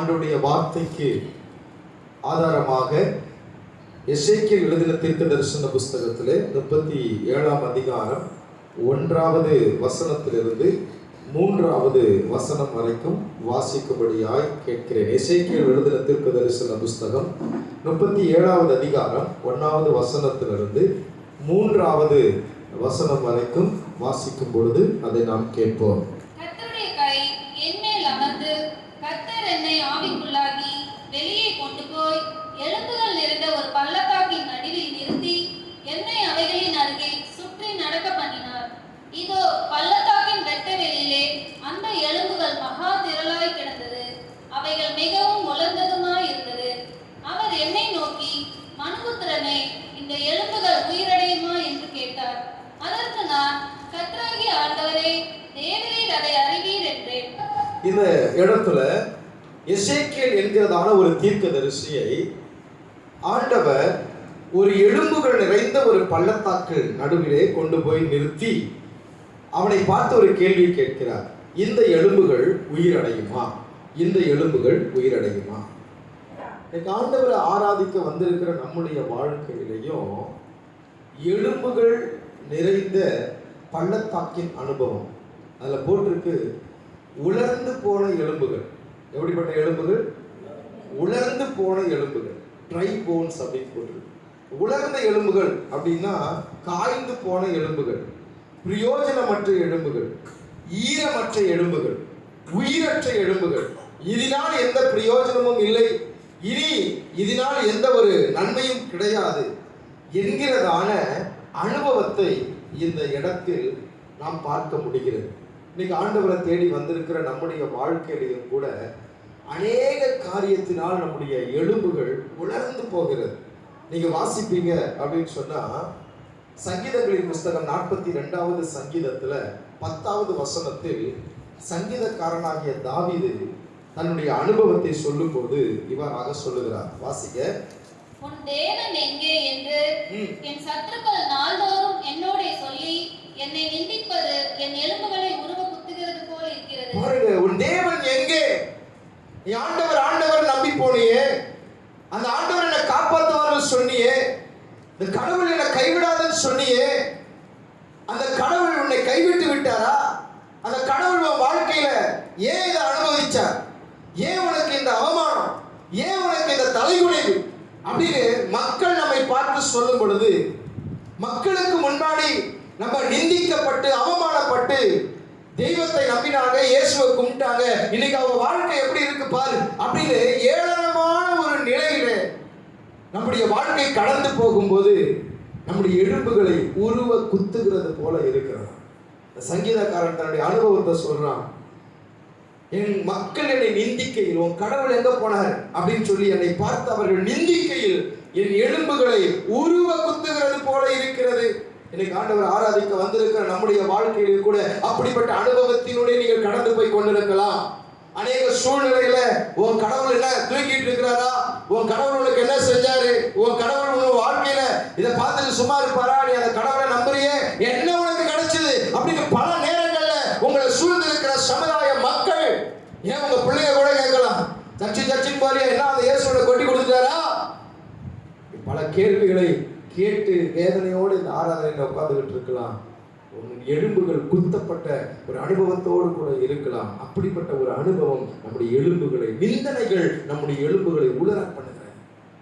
ஆண்டவருடைய வார்த்தைக்கு ஆதாரமாக எசேக்கியேல் எழுதின தீர்க்க தரிசன புஸ்தகத்திலே 37ஆம் அதிகாரம் 1வது வசனத்திலிருந்து 3வது வசனம் வரைக்கும் வாசிக்கும்படியாய் கேட்கிறேன். எசேக்கியேல் எழுதின தீர்க்க தரிசன புஸ்தகம் 37வது அதிகாரம் 1வது வசனத்திலிருந்து 3வது வசனம் வரைக்கும் வாசிக்கும் பொழுது அதை நாம் கேட்போம். கர்த்தருடைய கை என்மேல் அமர்ந்து கர்த்தர் என்னை ஆவிக்குள்ளாகி வெளியே கொண்டு போய் எலும்புகள் நிறைந்த ஒரு பள்ளத்தாக்கின் நடுவில் நிறுத்தி என்னை அவைகளின் அருகே சுற்றி நடக்க பண்ணினார். இதோ பள்ளத்தாக்கின் வெட்ட வெளியிலே அந்த எலும்புகள் மகா திரளாய் கிடந்தது. அவைகள் மிகவும் உலர்ந்ததுமாய் இருந்தது. அவர் என்னை நோக்கி, மனுபுத்திரனே, இந்த எலும்புகள் உயிரடையுமா என்று கேட்டார். அதற்கு நான், கர்த்தராகிய ஆண்டவரே, தேவரீர் அதை அறிவீர் என்றேன். இந்த இடத்துல எசேக்கியேல் என்கிறதான ஒரு தீர்க்கதரிசியை ஆண்டவர் ஒரு எலும்புகள் நிறைந்த ஒரு பள்ளத்தாக்கு நடுவிலே கொண்டு போய் நிறுத்தி அவனை பார்த்து ஒரு கேள்வி கேட்கிறார். இந்த எலும்புகள் உயிரடையுமா? இந்த எலும்புகள் உயிரடையுமா? ஆண்டவரை ஆராதிக்க வந்திருக்கிற நம்முடைய வாழ்க்கையிலையும் எலும்புகள் நிறைந்த பள்ளத்தாக்கின் அனுபவம் அதில் போட்டிருக்கு. உலர்ந்து போன எலும்புகள். எப்படிப்பட்ட எலும்புகள்? உலர்ந்து போன எலும்புகள், ட்ரை போன்ஸ் அப்படின்னு போட்டிருக்கு. உலர்ந்த எலும்புகள் அப்படின்னா காய்ந்து போன எலும்புகள், பிரயோஜனமற்ற எலும்புகள், ஈரமற்ற எலும்புகள், உயிரற்ற எலும்புகள். இதனால் எந்த பிரயோஜனமும் இல்லை, இனி இதனால் எந்த ஒரு நன்மையும் கிடையாது என்கிறதான அனுபவத்தை இந்த இடத்தில் நாம் பார்க்க முடிகிறது. இன்னைக்கு ஆண்டவரை தேடி வந்திருக்கிற நம்முடைய வாழ்க்கையிலையும் கூட அநேக காரியத்தினால் நம்முடைய எலும்புகள் உலர்ந்து போகிறது. நீங்க வாசிப்பீங்க அப்படின்னு சொன்னா சங்கீதங்களின் புஸ்தகம் 42வது சங்கீதத்துல 10வது வசனத்தில் சங்கீதக்காரனாகிய தாவீது தன்னுடைய அனுபவத்தை சொல்லும் போது இவ்வாறாக சொல்லுகிறார். வாசிக்க. உன் தேவன் எங்கே என்று என் சத்துருக்கள் நாள்தோறும் என்னோட சொல்லி என்னை நிந்திப்பது என் எலும்புகளை உருவ குத்துகிறது போல் இருக்கிறது. பாருங்க, உன் தேவன் எங்கே? நீ ஆண்டவர் ஆண்டவர் நம்பி போனியே, அந்த ஆண்டவர் என்னை காப்பாற்றுவார்னு சொன்னியே, இந்த கடவுள் என்னை கைவிடாதுன்னு சொன்னியே, அந்த கடவுள் உன்னை கைவிட்டு விட்டாரா? அந்த கடவுள் உன் வாழ்க்கையில ஏன் இதை அனுபவிச்சார்? ஏன் உனக்கு இந்த அவமானம்? ஏன் உனக்கு இந்த தலைகுனிவு அப்படின்னு மக்கள் நம்மை பார்த்து சொல்லும் பொழுது, மக்களுக்கு முன்னாடி நம்ம நிந்திக்கப்பட்டு அவமானப்பட்டு தெய்வத்தை நம்பினாங்க, இயேசுவை கும்பிட்டாங்க, இன்னைக்கு அவங்க வாழ்க்கை எப்படி இருக்கு பாரு அப்படின்னு ஏளனமான ஒரு நிலையில நம்முடைய வாழ்க்கை கடந்து போகும்போது நம்முடைய எலும்புகளை உருவ குத்துகிறது போல இருக்கிறது. சங்கீதக்காரன் தன்னுடைய அனுபவத்தை சொல்றான். என் மக்கள் என்னை நிந்திக்கையில் உன் கடவுள் எங்க போனார் அப்படின்னு சொல்லி என்னை பார்த்து அவர்கள் நிந்திக்கையில் என் எலும்புகளை உருவ குத்துகிறது போல இருக்கிறது. இன்னைக்கு ஆண்டவர் ஆராதிக்க வந்திருக்கிற நம்முடைய வாழ்க்கையில் கூட அப்படிப்பட்ட அனுபவத்தினுடைய நீங்கள் கடந்து போய் கொண்டிருக்கலாம். அநேக சூழ்நிலையில உன் கடவுள் என்ன தூக்கிட்டு இருக்கிறாரா? உன் கடவுள் உனக்கு என்ன செஞ்சாரு? உன் கடவுள் உன் வாழ்க்கையில இதை பார்த்துட்டு சும்மா இருப்பாரா? நீ அந்த கடவுளை நம்புறியே, என்ன உனக்கு கிடைச்சது அப்படின்னு பல நேரங்கள்ல உங்களை சூழ்ந்து இருக்கிற சமுதாய மக்கள், ஏன் உங்க பிள்ளைங்க கூட கேட்கலாம், சர்ச்சின் போறியா, என்ன அந்த இயேசுவோட கொட்டி கொடுத்துட்டாரா? பல கேள்விகளை கேட்டு வேதனையோடு இந்த ஆராதனையில் உட்கார்ந்துகிட்டு இருக்கலாம். எலும்புகள் குத்தப்பட்ட ஒரு அனுபவத்தோடு கூட இருக்கலாம். அப்படிப்பட்ட ஒரு அனுபவம் நம்முடைய எலும்புகளை, நிந்தனைகள் நம்முடைய எலும்புகளை உலர பண்ணுகிறது,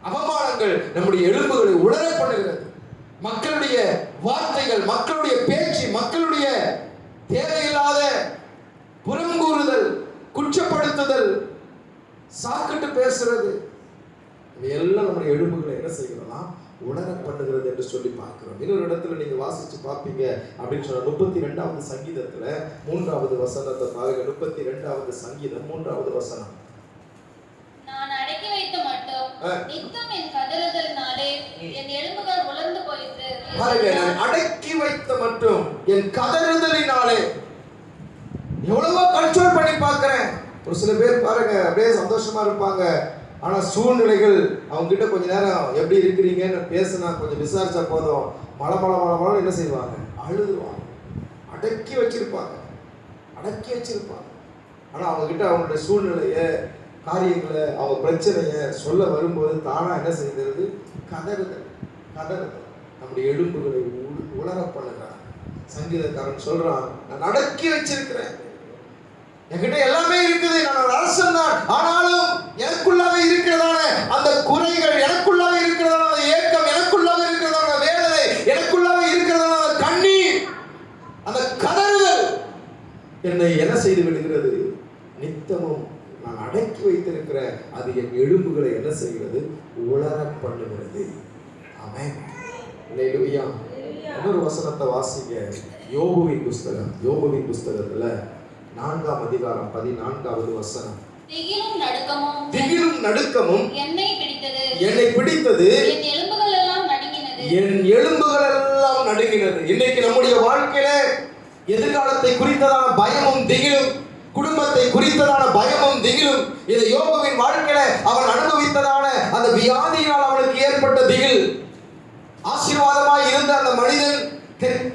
அவமானங்கள் நம்முடைய எலும்புகளை உலர பண்ணுகிறது. மக்களுடைய வார்த்தைகள், மக்களுடைய பேச்சு, மக்களுடைய தேவையில்லாத புறங்கூறுதல், குற்றப்படுத்துதல், சாக்கிட்டு பேசுறது, எல்லாம் நம்முடைய எலும்புகளை என்ன செய்யலாம், உணர பண்ணுகிறது என்று சொல்லி பார்க்கிறோம். இன்னொரு இடத்துல நீங்க வாசிச்சு பார்ப்பீங்க அப்படின்னு சொன்னா 32வது சங்கீதத்துல 3வது வசனத்தை பாருங்க. 32வது சங்கீதம் 3வது வசனம். நான் அடக்கி வைத்த மட்டும் நித்தம் என் கதறுதலினாலே என் எலும்புகள் உலர்ந்து போயிற்று. பாருங்க, நான் அடக்கி வைத்த மட்டும் என் கதறுதலினாலே. எவ்வளவோ கண்ட்ரோல் பண்ணி பார்க்கிறேன். ஒரு சில பேர் பாருங்க அப்படியே சந்தோஷமா இருப்பாங்க, ஆனா சூழ்நிலைகள் அவங்க கிட்ட கொஞ்ச நேரம் எப்படி இருக்கிறீங்கன்னு பேசினா, கொஞ்சம் விசாரிச்சா போதும், மழை என்ன செய்வாங்க, அழுதுவாங்க. அடக்கி வச்சிருப்பாங்க. ஆனா அவங்க கிட்ட அவங்களுடைய சூழ்நிலையை காரியங்களை அவங்க பிரச்சனையை சொல்ல வரும்போது தானா என்ன செய்கிறது? கதறுதல். நம்முடைய எலும்புகளை உலர பண்ணுறான். சங்கீதக்காரன் சொல்றான், நான் அடக்கி வச்சிருக்கிறேன், என்கிட்ட எல்லாமே இருக்குது, நான் ஒரு அரசன் தான், ஆனாலும் எனக்குள்ளாக இருக்கிறதான அந்த குறைகள், எனக்குள்ளாக இருக்கிறதான அந்த ஏக்கம், எனக்குள்ளாக இருக்கிறதான வேதனை, எனக்குள்ளாக இருக்கிறதான அந்த கண்ணீர், அந்த கதறுதல் என்னை என்ன செய்து விடுகிறது? நித்தமும் நான் அடக்கி வைத்திருக்கிறேன், அது என் எலும்புகளை என்ன செய்கிறது? உலர பண்ணுகிறது. ஆமென். அல்லேலூயா. இன்னொரு வசனத்தை வாசிங்க. யோபுவின் புஸ்தகத்துல 4ஆம் அதிகாரம் 14வது வசனம். திகிலும் நடுக்கமும் என்னை பிடித்தது, என் எலும்புகள் எல்லாம் நடுங்கினது. இன்னைக்கு நம்முடைய வாழ்க்கையில எதிர்காலத்தை குறித்ததான பயமும் திகிலும், குடும்பத்தை குறித்ததான பயமும் திகிலும், இது யோபுவின் வாழ்க்கையில அவன் அனுபவித்ததான அந்த வியாதியினால் அவனுக்கு ஏற்பட்ட திகில். ஆசீர்வாதமாய் இருந்த அந்த மனிதன்,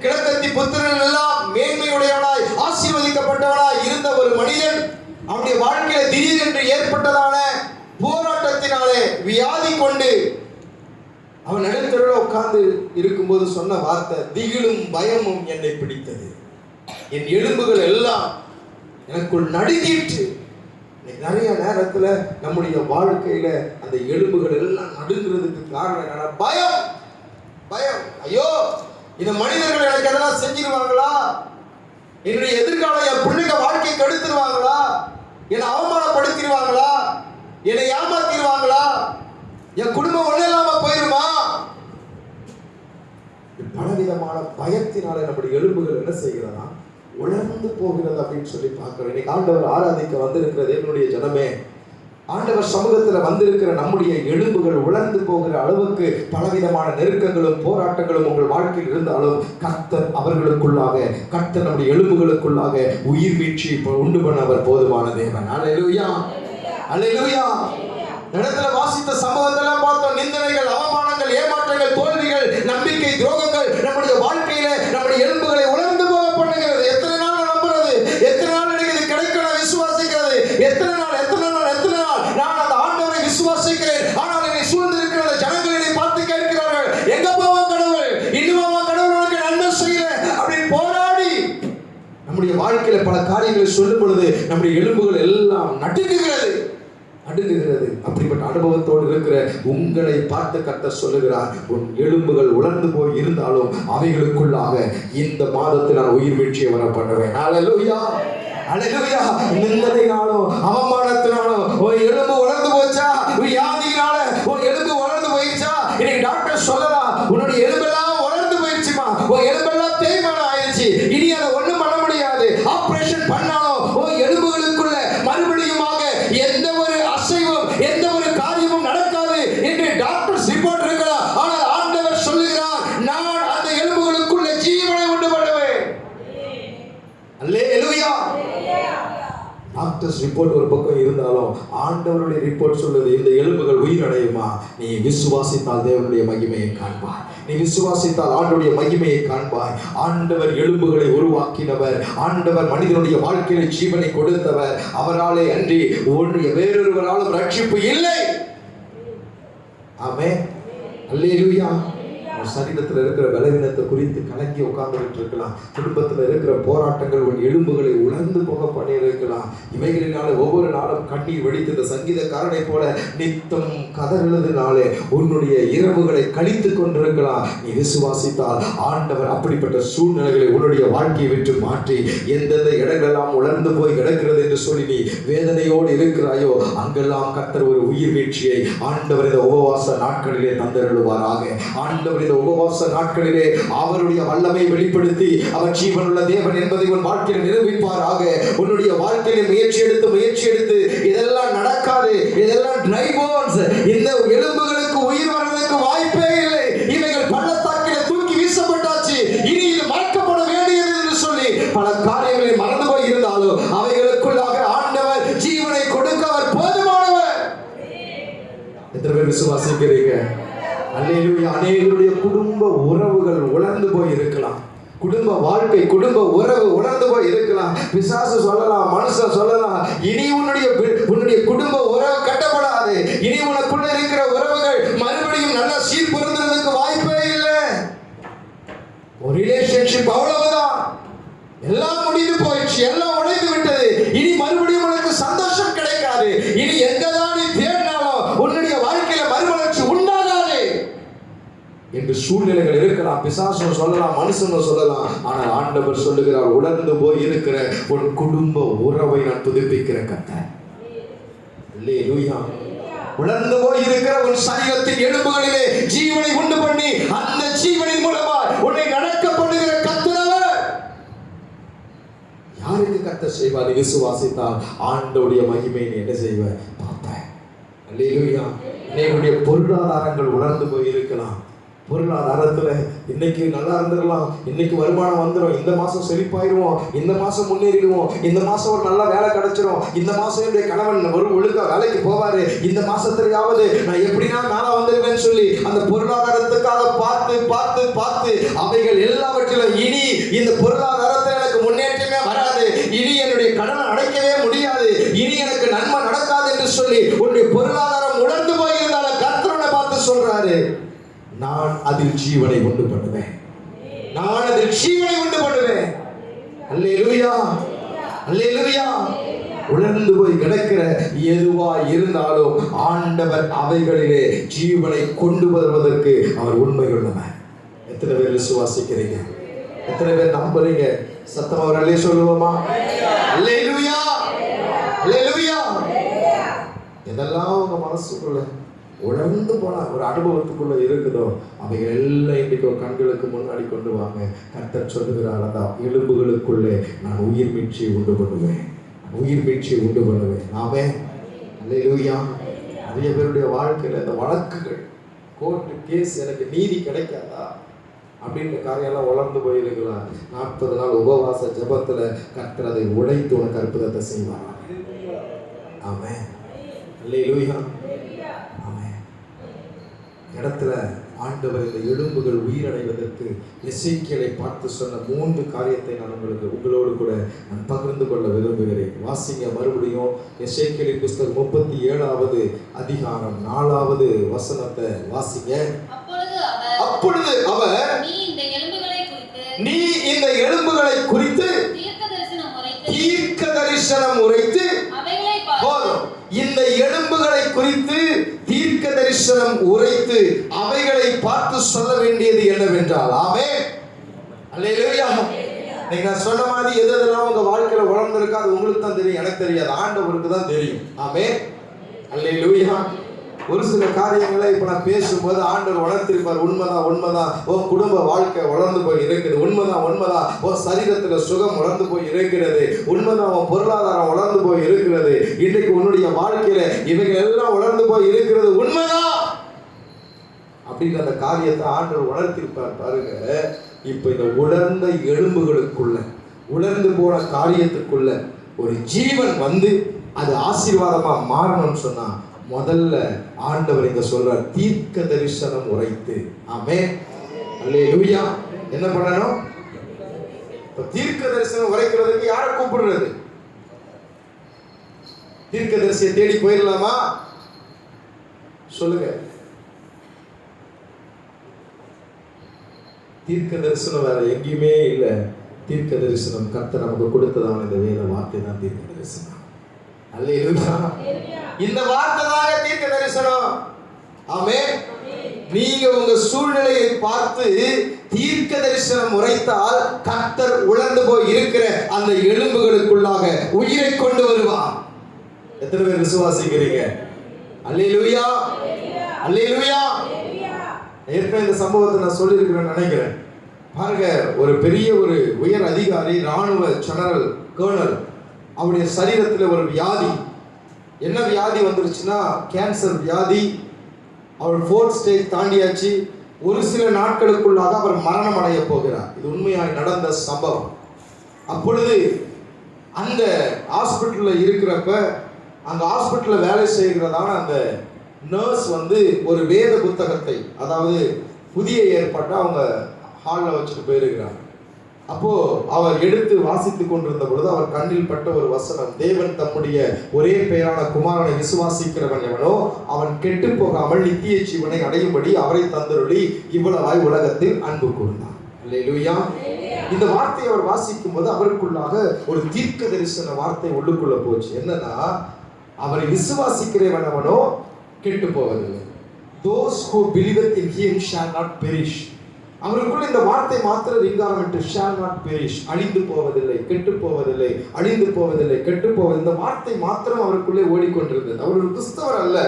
கிழக்கத்தி புத்திரன் எல்லாம் மேன்மையுடையவனாய் ஆசீர்வதிக்கப்பட்டவனாய் இருந்த ஒரு மனிதன், அவனுடைய வாழ்க்கையில திடீரென்று ஏற்பட்டதான போராட்டத்தினாலே வியாதி கொண்டு அவன் நடுத்தருவில் உட்கார்ந்து இருக்கும்போது சொன்ன வார்த்தை, திகிலும் பயமும் என்னை பிடித்தது, என் எலும்புகள் எல்லாம் எனக்குள் நடுங்கிட்டு. நிறைய நேரத்துல நம்முடைய வாழ்க்கையில அந்த எலும்புகள் எல்லாம் நடுங்கிறதுக்கு காரணம் என்னன்னா பயம். ஐயோ, இந்த மனிதர்கள் எனக்கு எதெல்லாம் செஞ்சிருவாங்களா? என்னுடைய எதிர்காலம், என் பிள்ளைங்க வாழ்க்கை கெடுத்துருவாங்களா? என்னை அவமானப்படுத்திடுவாங்களா? என்னை ஏமாத்திடுவாங்களா? என் குடும்பம் ஒண்ணு இல்லாம போயிருமா? பலவிதமான பயத்தினால நம்முடைய எலும்புகள் என்ன செய்கிறதா? உலர்ந்து போகிறது அப்படின்னு சொல்லி பார்க்கிறோம். இன்னைக்கு ஆண்டவர் ஆராதிக்க வந்திருக்கிற தேவனுடைய ஜனமே, ஆண்டவர் சமூகத்துல வந்திருக்கிற நம்முடைய எலும்புகள் உலர்ந்து போகிற அளவுக்கு பலவிதமான நெருக்கங்களும் போராட்டங்களும் உங்கள் வாழ்க்கையில் இருந்தாலும் கர்த்தர் அவர்களுக்குள்ளாக, கர்த்தர் நம்முடைய எலும்புகளுக்குள்ளாக உயிர் வீழ்ச்சி உண்டு பண்ண அவர் போதுமான தேவன். அல்லேலூயா, அல்லேலூயா. இடத்துல வாசித்த சம்பவத்தெல்லாம் பார்த்தோம். நிந்தனைகள், அவமானங்கள், ஏமாற்றங்கள், தோல்விகள், நம்பிக்கை துரோகங்கள் நம்முடைய வாழ்க்கையில நம்முடைய எலும்புகளை உலர்ந்து போக பண்ணுகிறது. எத்தனை நாள் நம்புறது? எத்தனை நாள் எனக்கு இது கிடைக்கும் நான் விசுவாசிக்கிறது? எத்தனை நாள் நான் அந்த ஆண்டவரை விசுவாசிக்கிறேன், ஆனால் என்னை சூழ்ந்திருக்கிற ஜனங்கள் என்னை பார்த்து கேட்கிறார்கள், எங்க போவா கடவுள், இன்னுமா கடவுள் உனக்கு நன்மை செய்யல அப்படின்னு போராடி நம்முடைய வாழ்க்கையில பல காரியங்களை சொல்லும் பொழுது நம்முடைய எலும்புகள் எல்லாம் நடுங்குகிறது. அப்படிப்பட்ட அனுபவத்தோடு இருக்கிற உங்களை பார்த்து கர்த்தர் சொல்லுகிறார், உன் எலும்புகள் உலர்ந்து போய் இருந்தாலும் அவைகளுக்குள்ளாக இந்த மாதத்தில் நான் உயிர் வீழ்ச்சியை வர பண்ணுவேன். அல்லேலூயா, அல்லேலூயா. நிந்தனையினாலோ அவமானத்தினாலோ ஒரு எலும்பு உலர்ந்து போச்சா? வியாதியினால ஒரு எலும்பு உலர்ந்து போயிடுச்சா? இன்னைக்கு டாக்டர் சொல்லலாம், உன்னுடைய எலும்பெல்லாம் உலர்ந்து போயிடுச்சுமா, ஒரு எலும்பெல்லாம் தேய்மானம் ஆயிடுச்சு, இனி அதை ஒண்ணும் பண்ண முடியாது. ஆபரேஷன் பண்ணாலும் ஒரு எலும்புகளுக்குள்ள மறுபடியுமாக எந்த ஒரு அசைவும், எந்த ஒரு காரியமும் நடக்காது என்று டாக்டர்ஸ் ரிப்போர்ட் இருக்கலாம். ஆனால் ஆண்டவர் சொல்லுகிறார், நான் அந்த எலும்புகளுக்குள்ள ஜீவனை உண்டு பண்ணுவேன். அல்லேலூயா. டாக்டர்ஸ் ரிப்போர்ட் ஒரு பக்கம் இருந்தாலும் ஆண்டவருடைய ரிப்போர்ட் சொல்லுது, இந்த எலும்புகள் உயிரடையுமா? நீ விசுவாசித்தால் தேவனுடைய மகிமையை காண்பாய், நீ விசுவாசித்தால் ஆண்டவருடைய மகிமையை காண்பாய். ஆண்டவர் எலும்புகளை உருவாக்கினவர், ஆண்டவர் மனிதனுடைய வாழ்க்கையில ஜீவனை கொடுத்தவர், அவராலே அன்றி வேறொருவராலும் ரட்சிப்பு இல்லை. ஆமென், அல்லேலூயா. சரீரத்தில் இருக்கிற பலவீனத்தை குறித்து கலங்கி உட்கார்ந்துட்டு இருக்கலாம், குடும்பத்தில் இருக்கிற போராட்டங்கள் உன் எலும்புகளை உலர்ந்து போக பண்ணியிருக்கலாம். இவைகளினால ஒவ்வொரு நாளும் கண்ணீர் வெடித்து இந்த சங்கீதக்காரனை போல நித்தம் கதறுவதனாலே உன்னுடைய இரவுகளை கழித்து கொண்டிருக்கலாம். நீ விசுவாசித்தால் ஆண்டவர் அப்படிப்பட்ட சூழ்நிலைகளை உன்னுடைய வாழ்க்கையை விட்டு மாற்றி எந்தெந்த இடங்களெல்லாம் உலர்ந்து போய் கிடக்கிறது என்று சொல்லி நீ வேதனையோடு இருக்கிறாயோ அங்கெல்லாம் கர்த்தர் ஒரு உயிர் வீழ்ச்சியை ஆண்டவர் இந்த உபவாச நாட்களிலே தந்தருளுவாராக. ஆண்டவர் இந்த உபவாச நாட்களிலே அவருடைய வல்லமை வெளிப்படுத்தி அவர் ஜீவனுள்ள தேவன் என்பதை உன் வாழ்க்கையில் நிரூபிப்பாராக. உன்னுடைய வாழ்க்கையில முயற்சி எடுத்து இதெல்லாம் நடக்காது, இதெல்லாம் ட்ரை போன்ஸ், இந்த எலும்புகளுக்கு உயிர் வர்றதுக்கு வாய்ப்பே இல்லை, இவைகள் பள்ளத்தாக்கிலே தூக்கி வீசப்பட்டாச்சு, இனி இது மறக்கப்பட வேண்டியது என்று சொல்லி பல காரியங்களை மறந்து போய் இருந்தாலும் அவைகளுக்குள்ளாக ஆண்டவர் ஜீவனை கொடுக்க அவர் போதுமானவர். எத்தனை பேர் விசுவாசிக்கிறீங்க? அல்லேலூயா. அநேகருடைய குடும்ப உறவுகள் உலர்ந்து போய் இருக்கலாம், குடும்ப வாழ்க்கை, குடும்ப உறவு உணர்ந்து போய் இருக்கலாம். பிசாசு சொல்லலாம், மனுஷன் சொல்லலாம், இனி உன்னுடைய குடும்ப உறவு கட்டப்படாது, இனி உனக்குள்ள இருக்கிற உறவுகள் மறுபடியும் நல்லா சீர் பொருந்துறதுக்கு வாய்ப்பே இல்லை. ஒரு ரிலேஷன்ஷிப் அவ்வளவுதான், எல்லாம் முடிந்து போயிடுச்சு, எல்லாம் உடைந்து விட்டது, இனி மறுபடியும் உனக்கு சந்தோஷம் கிடைக்காது, இனி எங்கதான் நீ தேடினாலும் உன்னுடைய வாழ்க்கையில மறுமலர்ச்சி உண்டாகாது என்று சூழ்நிலைகள் இருக்கலாம். பிசாசும் சொல்லலாம், மனுஷனும் சொல்லலாம். ஆனால் ஆண்டவர் சொல்லுகிறார், உணர்ந்து போய் இருக்கிற உன் குடும்ப உறவை நான் புதுப்பிக்கிற கர்த்தர். அல்லேலூயா. உணர்ந்து போய் இருக்கிற உன் சரீரத்தின் எலும்புகளிலே ஜீவனை உண்டு பண்ணி அந்த ஜீவனின் மூலமா உன்னை நடக்க பண்ணுகிற கர்த்தர். யாருக்கு கர்த்தர் செய்வார்? விசுவாசித்தால் ஆண்டவருடைய மகிமையை நீ என்ன செய்வ? பார்ப்ப. அல்லேலூயா. என்னுடைய பொருளாதாரங்கள் உணர்ந்து போய் இருக்கலாம். பொருளாதாரத்துல இன்னைக்கு நல்லா இருந்துடலாம், இன்னைக்கு வருமானம் வந்துடும், இந்த மாசம் செழிப்பாயிருவோம், இந்த மாசம் முன்னேறிடுவோம், இந்த மாசம் ஒரு நல்ல வேலை கிடைச்சிரும், இந்த மாசம் என்னுடைய கணவன் ஒரு ஒழுங்கா வேலைக்கு போவாரு, இந்த மாசத்துலயாவது நான் எப்படின்னா மேல வந்துருவேன்னு சொல்லி அந்த பொருளாதாரத்துக்காக பார்த்து பார்த்து பார்த்து அவைகள் எல்லாவற்றிலும் இனி இந்த பொருளாதாரத்தில் எனக்கு முன்னேற்றமே வராது, இனி என்னுடைய கடனை அடைக்கவே முடியாது, இனி எனக்கு நன்மை நடக்காது என்று சொல்லி உன்னுடைய பொருளாதாரம் உணர்ந்து போயிருந்தாலும் கர்த்தரை பார்த்து சொல்றாரு, நான் அதில் ஜீவனை உண்டு பண்ணுவேன், நான் அதில் ஜீவனை உண்டு பண்ணுவேன். அல்லேலூயா, அல்லேலூயா. உணர்ந்து போய் கிடக்கிற எதுவா இருந்தாலும் ஆண்டவர் அவைகளிலே ஜீவனை கொண்டு வருவதற்கு அவர் உண்மை உள்ளவர். எத்தனை பேர் விசுவாசிக்கிறீங்க? எத்தனை பேர் நம்புறீங்க? சத்தம் அவர்களே சொல்லுவோமா? அல்லேலூயா, அல்லேலூயா. எதெல்லாம் உங்க மனசுக்குள்ள உணர்ந்து போன ஒரு அனுபவத்துக்குள்ள இருக்குதோ அவைகள் எல்லாம் இன்றைக்கு கண்களுக்கு முன்னாடி கொண்டு வாங்க. கர்த்தர் சொல்லுகிறார், அதான் எலும்புகளுக்குள்ளே நான் உயிர் மீட்சியை உண்டு பண்ணுவேன், உயிர் மீட்சியை உண்டு பண்ணுவேன். நாமே அல்லேலூயா. நிறைய பேருடைய வாழ்க்கையில இந்த வழக்குகள், கோர்ட்டு கேஸ், எனக்கு நீதி கிடைக்காதா அப்படின்ற காரியெல்லாம் வளர்ந்து போயிருக்கலாம். 40 நாள் உபவாச ஜெபத்துல கர்த்தர் அதை உடைத்து உனக்கு அற்புதத்தை செய்வார். ஆமென், அல்லேலூயா. இடத்துல ஆண்டவர் இந்த எலும்புகள் உயிரடைவதற்கு எசேக்கியேலை பார்த்து சொன்ன 3 காரியத்தை நான் உங்களோடு கூட நான் பகிர்ந்து கொள்ள விரும்புகிறேன். வாசிங்க மறுபடியும் எசேக்கியேலின் புத்தகம் 37வது அதிகாரம் 4வது வசனத்தை வாசிங்க. அப்பொழுது அவர் நீ இந்த எலும்புகளை குறித்து தீர்க்க தரிசனம் உரைத்து இந்த எலும்புகளை குறித்து தீர்க்க தரிசனம் உரைத்து அவைகளை பார்த்து சொல்ல வேண்டியது என்னவென்றால், ஆமென், அல்லேலூயா. நீங்க சொன்ன மாதிரி எதெல்லாம் உங்க வாழ்க்கையில வளர்ந்திருக்கா அது உங்களுக்கு தான் தெரியும், எனக்கு தெரியாது, ஆண்டவருக்கு தான் தெரியும். ஆமென், அல்லேலூயா. ஒரு சில காரியங்களை இப்ப நான் பேசும்போது ஆண்டவர் வளர்த்திருப்பார். உண்மைதான், உண்மைதான், உன் குடும்ப வாழ்க்கை வளர்ந்து போய் இருக்கிறது, உண்மைதான், உண்மைதான், உன் சரீரத்துல சுகம் வளர்ந்து போய் இருக்கிறது, உண்மைதான், உன் பொருளாதாரம் வளர்ந்து போய் இருக்கிறது, இன்றைக்கு உன்னுடைய வாழ்க்கையில இவைகள் எல்லாம் வளர்ந்து போய் இருக்கிறது, உண்மைதான் அப்படின்ற அந்த காரியத்தை ஆண்டவர் வளர்த்திருப்பார். பாருங்க, இப்ப இந்த உலர்ந்த எலும்புகளுக்குள்ள, உலர்ந்து போன காரியத்துக்குள்ள ஒரு ஜீவன் வந்து அது ஆசீர்வாதமா மாறணும்னு சொன்னா முதல்ல ஆண்டவர் இங்க சொல்றார், தீர்க்க தரிசனம் உரைத்து. ஆமென், அல்லேலூயா. என்ன பண்ணணும்? தீர்க்க தரிசனம் உரைக்கிறதுக்கு யாரை கூப்பிடுறது? தீர்க்க தரிசியை தேடி போயிடலாமா? சொல்லுங்க. தீர்க்க தரிசனம் வேற எங்கேயுமே இல்லை. தீர்க்க தரிசனம் கர்த்தர் நமக்கு கொடுத்ததான இந்த வேத வார்த்தை தான் தீர்க்க தரிசனம். அல்லேலூயா. இந்த வார்த்தை தாங்க தீர்க்க தரிசனம். ஆமென். நீங்க உங்க சூழ்நிலையை பார்த்து தீர்க்க தரிசனம் உரைத்தால் கர்த்தர் உலர்ந்து போய் இருக்கிற அந்த எலும்புகளுக்குள்ளாக உயிரை கொண்டு வருவார். எத்தனை பேர் விசுவாசிக்கிறீங்க? அல்லேலூயா, அல்லேலூயா. ஏற்கனவே இந்த சம்பவத்தை நான் சொல்லியிருக்கிறேன்னு நினைக்கிறேன். பாருங்க, ஒரு பெரிய ஒரு உயர் அதிகாரி, ராணுவ ஜெனரல் கர்னல், அவருடைய சரீரத்தில் ஒரு வியாதி. என்ன வியாதி வந்துருச்சுன்னா கேன்சர் வியாதி. அவர் 4th ஸ்டேஜ் தாண்டியாச்சு. ஒரு சில நாட்களுக்குள்ளாக அவர் மரணம் அடைய போகிறார். இது உண்மையாய் நடந்த சம்பவம். அப்பொழுது அந்த ஹாஸ்பிட்டலில் இருக்கிறப்ப அந்த ஹாஸ்பிட்டலில் வேலை செய்கிறதான அந்த நர்ஸ் வந்து ஒரு வேத புத்தகத்தை, அதாவது புதிய ஏற்பாட்டை அவங்க ஹாலில் வச்சுட்டு போயிருக்கிறாங்க. அப்போ அவர் எடுத்து வாசித்துக் கொண்டிருந்த பொழுது அவர் கண்ணில் பட்ட ஒரு வசனம், தேவன் தம்முடைய ஒரே பெயரான குமாரனை விசுவாசிக்கிறவன் எவனோ அவன் கெட்டு போகாமல் நித்திய ஜீவனை அடையும்படி அவரை தந்தருளி இவ்வளவாய் உலகத்தில் அன்பு கூர்ந்தார். அல்லேலூயா. இந்த வார்த்தையை அவர் வாசிக்கும் போது அவருக்குள்ளாக ஒரு தீர்க்க தரிசன வார்த்தை உள்ளுக்குள்ள போச்சு. என்னன்னா, அவரை விசுவாசிக்கிறவன் எவனோ கெட்டு போவதில்லை. Those who believeth in him shall not perish. அவருக்குள்ள இந்த வார்த்தை மாத்திர ரீங்காரமிட்டு shall not perish, அழிந்து போவதில்லை, கெட்டு போவதில்லை, அழிந்து போவதில்லை, கெட்டு போவதில்லை. இந்த வார்த்தை மாத்திரம் அவருக்குள்ளே ஓடிக்கொண்டிருந்தது. அவர் ஒரு கிறிஸ்தவர் அல்ல,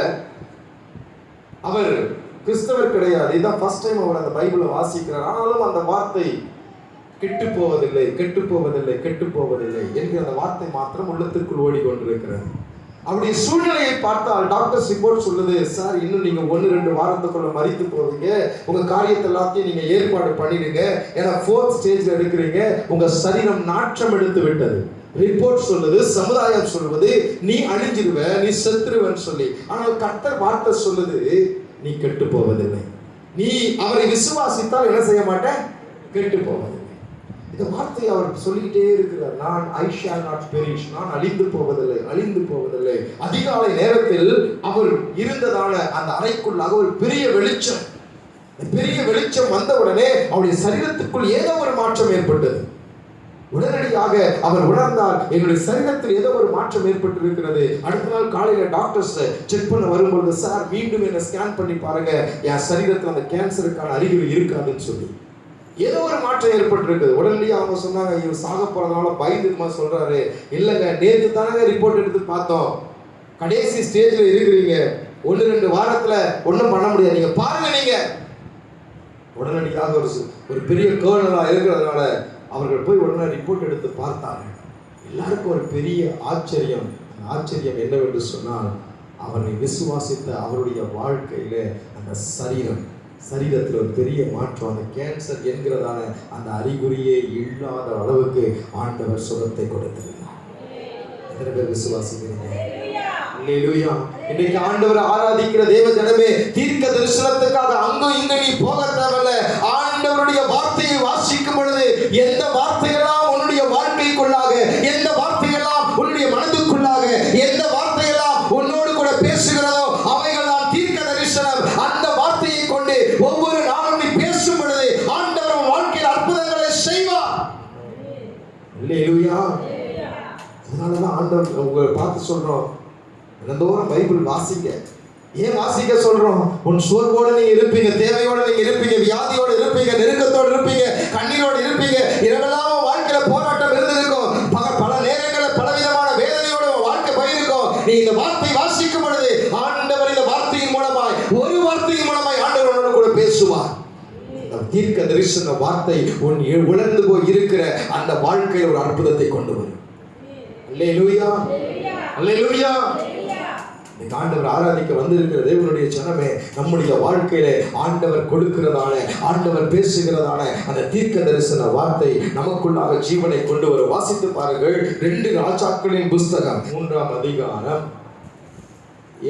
அவர் கிறிஸ்தவர் கிடையாது. இதான் ஃபர்ஸ்ட் டைம் அவர் அந்த பைபிளை வாசிக்கிறார். ஆனாலும் அந்த வார்த்தை கெட்டு போவதில்லை, கெட்டு போவதில்லை, கெட்டு போவதில்லை என்கிற அந்த வார்த்தை மாத்திரம் உள்ளத்துக்குள் ஓடிக்கொண்டிருக்கிறது. அவருடைய சூழ்நிலையை பார்த்தால் டாக்டர்ஸ் ரிப்போர்ட் சொல்லுது, சார் இன்னும் நீங்க 1-2 வாரத்துக்குள்ள மரித்து போவீங்க, உங்க காரியத்தை எல்லாத்தையும் நீங்க ஏற்பாடு பண்ணிடுங்க, ஏன்னா 4th ஸ்டேஜ்ல இருக்கிறீங்க, உங்க சரீரம் நாற்றம் எடுத்து விட்டது. ரிப்போர்ட் சொல்லுது, சமுதாயம் சொல்லுவது நீ அழிஞ்சிருவ, நீ செத்துருவன்னு சொல்லி. ஆனால் கர்த்தர் வார்த்தை சொல்லுது, நீ கெட்டு போவதில்லை. நீ அவரை விசுவாசித்தால் என்ன செய்ய மாட்டேன், கெட்டு போவதில்லை. இந்த வார்த்தையை அவர் சொல்லிக்கிட்டே இருக்கிறார். நான் I shall not perish, நான் அழிந்து போவதில்லை, அழிந்து போவதில்லை. அதிகாலை நேரத்தில் அவர் இருந்ததான அந்த அறைக்குள்ளாக ஒரு பெரிய வெளிச்சம், பெரிய வெளிச்சம் வந்த உடனே அவருடைய சரீரத்துக்குள் ஏதோ ஒரு மாற்றம் ஏற்பட்டது. உடனடியாக அவர் உணர்ந்தார், என்னுடைய சரீரத்தில் ஏதோ ஒரு மாற்றம் ஏற்பட்டு இருக்கிறது. அடுத்த நாள் காலையில டாக்டர்ஸ் செக் பண்ண வரும்பொழுது, சார் மீண்டும் என்ன ஸ்கேன் பண்ணி பாருங்க, என் சரீரத்தில் அந்த கேன்சருக்கான அறிகுறி இருக்காதுன்னு சொல்லி ஏதோ ஒரு மாற்றம் ஏற்பட்டிருக்குது. உடனடியாக அவங்க சொன்னாங்க, இவர் சாக போறதுனால பயந்துமா சொல்றாரு. இல்லைங்க, நேற்று தானங்க ரிப்போர்ட் எடுத்து பார்த்தோம், கடைசி ஸ்டேஜ்ல இருக்கிறீங்க, 1-2 வாரத்துல ஒன்றும் பண்ண முடியாது, நீங்க பாருங்க. நீங்க உடனடியாக ஒரு பெரிய கேர்னலா இருக்கிறதுனால அவர்கள் போய் உடனே ரிப்போர்ட் எடுத்து பார்த்தாங்க. எல்லாருக்கும் ஒரு பெரிய ஆச்சரியம். ஆச்சரியம் என்னவென்று சொன்னால், அவரை விசுவாசித்த அவருடைய வாழ்க்கையில அந்த சரீரத்தில் ஒரு பெரிய மாற்றம், அந்த கேன்சர் என்கிறதான அந்த அறிகுறியே இல்லாத அளவுக்கு ஆண்டவர் சுகத்தை கொடுத்திருந்தார். எத்தனை பேர் விசுவாசிக்கிறீங்க? அல்லேலூயா. இன்னைக்கு ஆண்டவர் ஆராதிக்கிற தேவ ஜனமே, தீர்க்க தரிசனத்துக்காக அங்கும் இங்க நீ போக தேவையில்ல. ஆண்டவருடைய வார்த்தையை வாசிக்கும் பொழுது எந்த வார்த்தையெல்லாம் உன்னுடைய வாழ்க்கைக்குள்ளாக, எந்த வார்த்தையெல்லாம் உன்னுடைய மனதுக்குள்ளாக, எந்த வார்த்தையெல்லாம் உன்னோடு கூட பேசுகிறதோ அவைகள் தான் தீர்க்க தரிசனம். அந்த வார்த்தையை கொண்டு ஒவ்வொரு நாளும் நீ பேசும் பொழுது ஆண்டவர் வாழ்க்கையில் அற்புதங்களை செய்வார். அல்லேலூயா. அதனாலதான் ஆண்டவர் உங்களை பார்த்து சொல்றோம், தினந்தோறும் பைபிள் வாசிங்க. ஏன் வாசிக்க சொல்றோம்? உன் சோர்வோடு நீங்க இருப்பீங்க, தேவையோடு நீங்க இருப்பீங்க, வியாதியோடு இருப்பீங்க, நெருக்கத்தோடு இருப்பீங்க, கண்ணீரோடு இருப்பீங்க, இரவெல்லாம் வாழ்க்கையில போராட்டம் இருந்திருக்கும், பல நேரங்களில் பலவிதமான வேதனையோட வாழ்க்கை போயிருக்கும். நீ இந்த வார்த்தை வாசிக்கும் பொழுது ஆண்டவர் இந்த வார்த்தையின் மூலமாய், ஒரு வார்த்தையின் மூலமாய் ஆண்டவர் உன்னோடு கூட பேசுவார். தீர்க்க தரிசன வார்த்தை உன் உணர்ந்து போய் இருக்கிற அந்த வாழ்க்கையில் ஒரு அற்புதத்தை கொண்டு வரும். அல்லேலூயா, அல்லேலூயா. ஆண்டவர் ஆராதிக்க வந்திருக்கிற தேவனுடைய ஜனமே, நம்முடைய வாழ்க்கையில ஆண்டவர் கொடுக்கிறதான, ஆண்டவர் பேசுகிறதான அந்த தீர்க்க தரிசன வார்த்தை நமக்குள்ளாக ஜீவனை கொண்டு வரும். வாசித்து பாருங்கள், 2 ராஜாக்களின் புஸ்தகம் 3ஆம் அதிகாரம்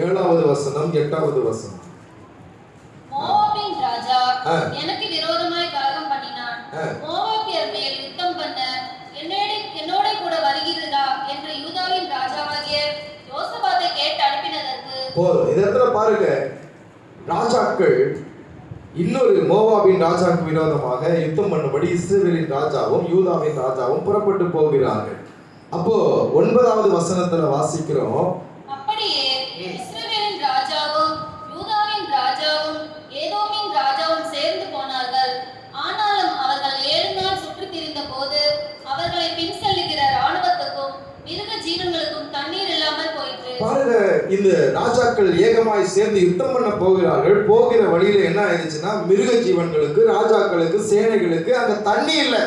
7வது வசனம் 8வது வசனம். மோவாபின் ராஜா எனக்கு விரோதமாய் கலகம் பண்ணினான். மோவாபியர் மேல் யுத்தம் பண்ண என்னோட கூட வருகிறதா என்று யூதாவின் ராஜாவாகிய யோசபாத்தை கேட்டு அனுப்பினதற்கு போதும். இந்த இடத்துல பாருங்க, ராஜாக்கள் இன்னொரு மோவாபின் ராஜாவுக்கு விரோதமாக யுத்தம் பண்ணும்படி இஸ்ரவேலின் ராஜாவும் யூதாவின் ராஜாவும் புறப்பட்டு போகிறார்கள். அப்போ 9வது வசனத்துல வாசிக்கிறோம், அப்படியே இஸ்ரவேலின் ராஜாவும் யூதாவின் ராஜாவும் ஏதோமின் ராஜாவும் சேர்ந்து போனார்கள். ஆனாலும் அவர்கள் 7 நாள் சுற்றித் திரிந்த போது அவர்களை பின் செல்லுகிற ராணுவத்துக்கும் மிருக ஜீவன்களுக்கும் தண்ணீர் இல்லாமல் போயிற்று. பாருங்க, இந்த ராஜாக்கள் ஏகமாய் சேர்ந்து யுத்தம் பண்ண போகிறார்கள். போகிற வழியில என்ன ஆயிடுச்சுன்னா, மிருக ஜீவன்களுக்கு, ராஜாக்களுக்கு, சேனைகளுக்கு அங்க தண்ணி இல்லை.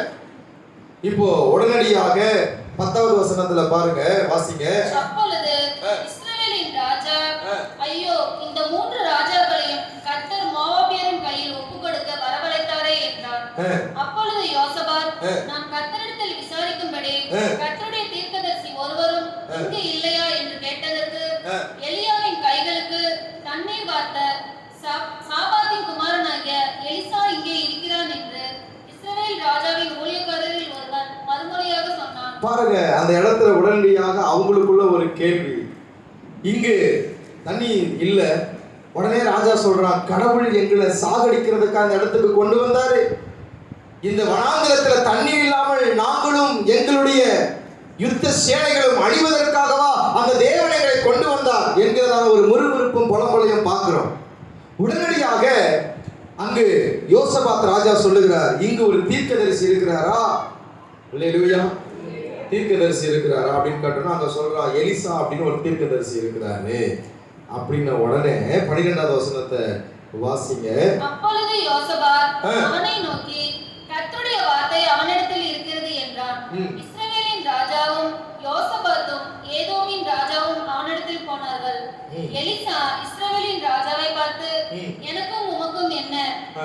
இப்போ உடனடியாக 10வது வசனத்துல பாருங்க, வாசிங்க. அப்பொழுது இஸ்ரவேலின் ராஜா, ஐயோ, இந்த 3 ராஜாக்களையும் கர்த்தர் மோவாபியரின் கையில் ஒப்புக்கொடுக்க வரவழைத்தாரே என்றார். அப்பொழுது யோசபாத், நான் கர்த்தரிடத்தில் விசாரிக்கும்படி கர்த்தருடைய தீர்க்கதரிசி ஒருவரும் இங்கு இல்லையா என்று கேட்டதற்கு, எலியாவின் கைகளுக்கு தண்ணீர் வார்த்த சாபாத்தின் குமாரனாகிய எலிசா இங்கே இருக்கிறான் என்று இஸ்ரவேல் ராஜாவின் ஊழியக்காரரில் பாருங்க, அந்த இடத்துல உடனடியாக அவங்களுக்குள்ள ஒரு கேள்வி. இங்கு தண்ணி இல்லை. உடனே ராஜா சொல்றான், கடவுள் எங்களை சாகடிக்கிறதுக்கு அந்த இடத்துக்கு கொண்டு வந்தாரு. இந்த வனாந்திரத்துல தண்ணீர் இல்லாமல் நாங்களும் எங்களுடைய யுத்த சேனைகளும் அழிவதற்காகவா அந்த தேவன் எங்களை கொண்டு வந்தார் என்கிறதான ஒரு முறுமுறுப்பும் புலம்பலையும் பார்க்கிறோம். உடனடியாக அங்கு யோசபாத் ராஜா சொல்லுகிறார், இங்கு ஒரு தீர்க்கதரிசி இருக்கிறாரா? அல்லேலூயா. தீர்க்கதரிசி இருக்கிறாரா அப்படின்னு கேட்டோம்னா அங்க சொல்றா, எலிசா அப்படின்னு ஒரு தீர்க்கதரிசி இருக்கிறாரு அப்படின்ன உடனே 12வது வசனத்தை வாசிங்க. அப்பொழுது யோசபாத் அவனை நோக்கி, கர்த்தருடைய வார்த்தை அவனிடத்தில் இருக்கிறது என்றான். இஸ்ரவேலின் ராஜாவும் யோசபாத்தும் ஏதோமின் ராஜாவும் அவனிடத்தில் போனார்கள். எலிசா இஸ்ரவேலின் ராஜாவை பார்த்து, எனக்கும் உமக்கும் என்ன?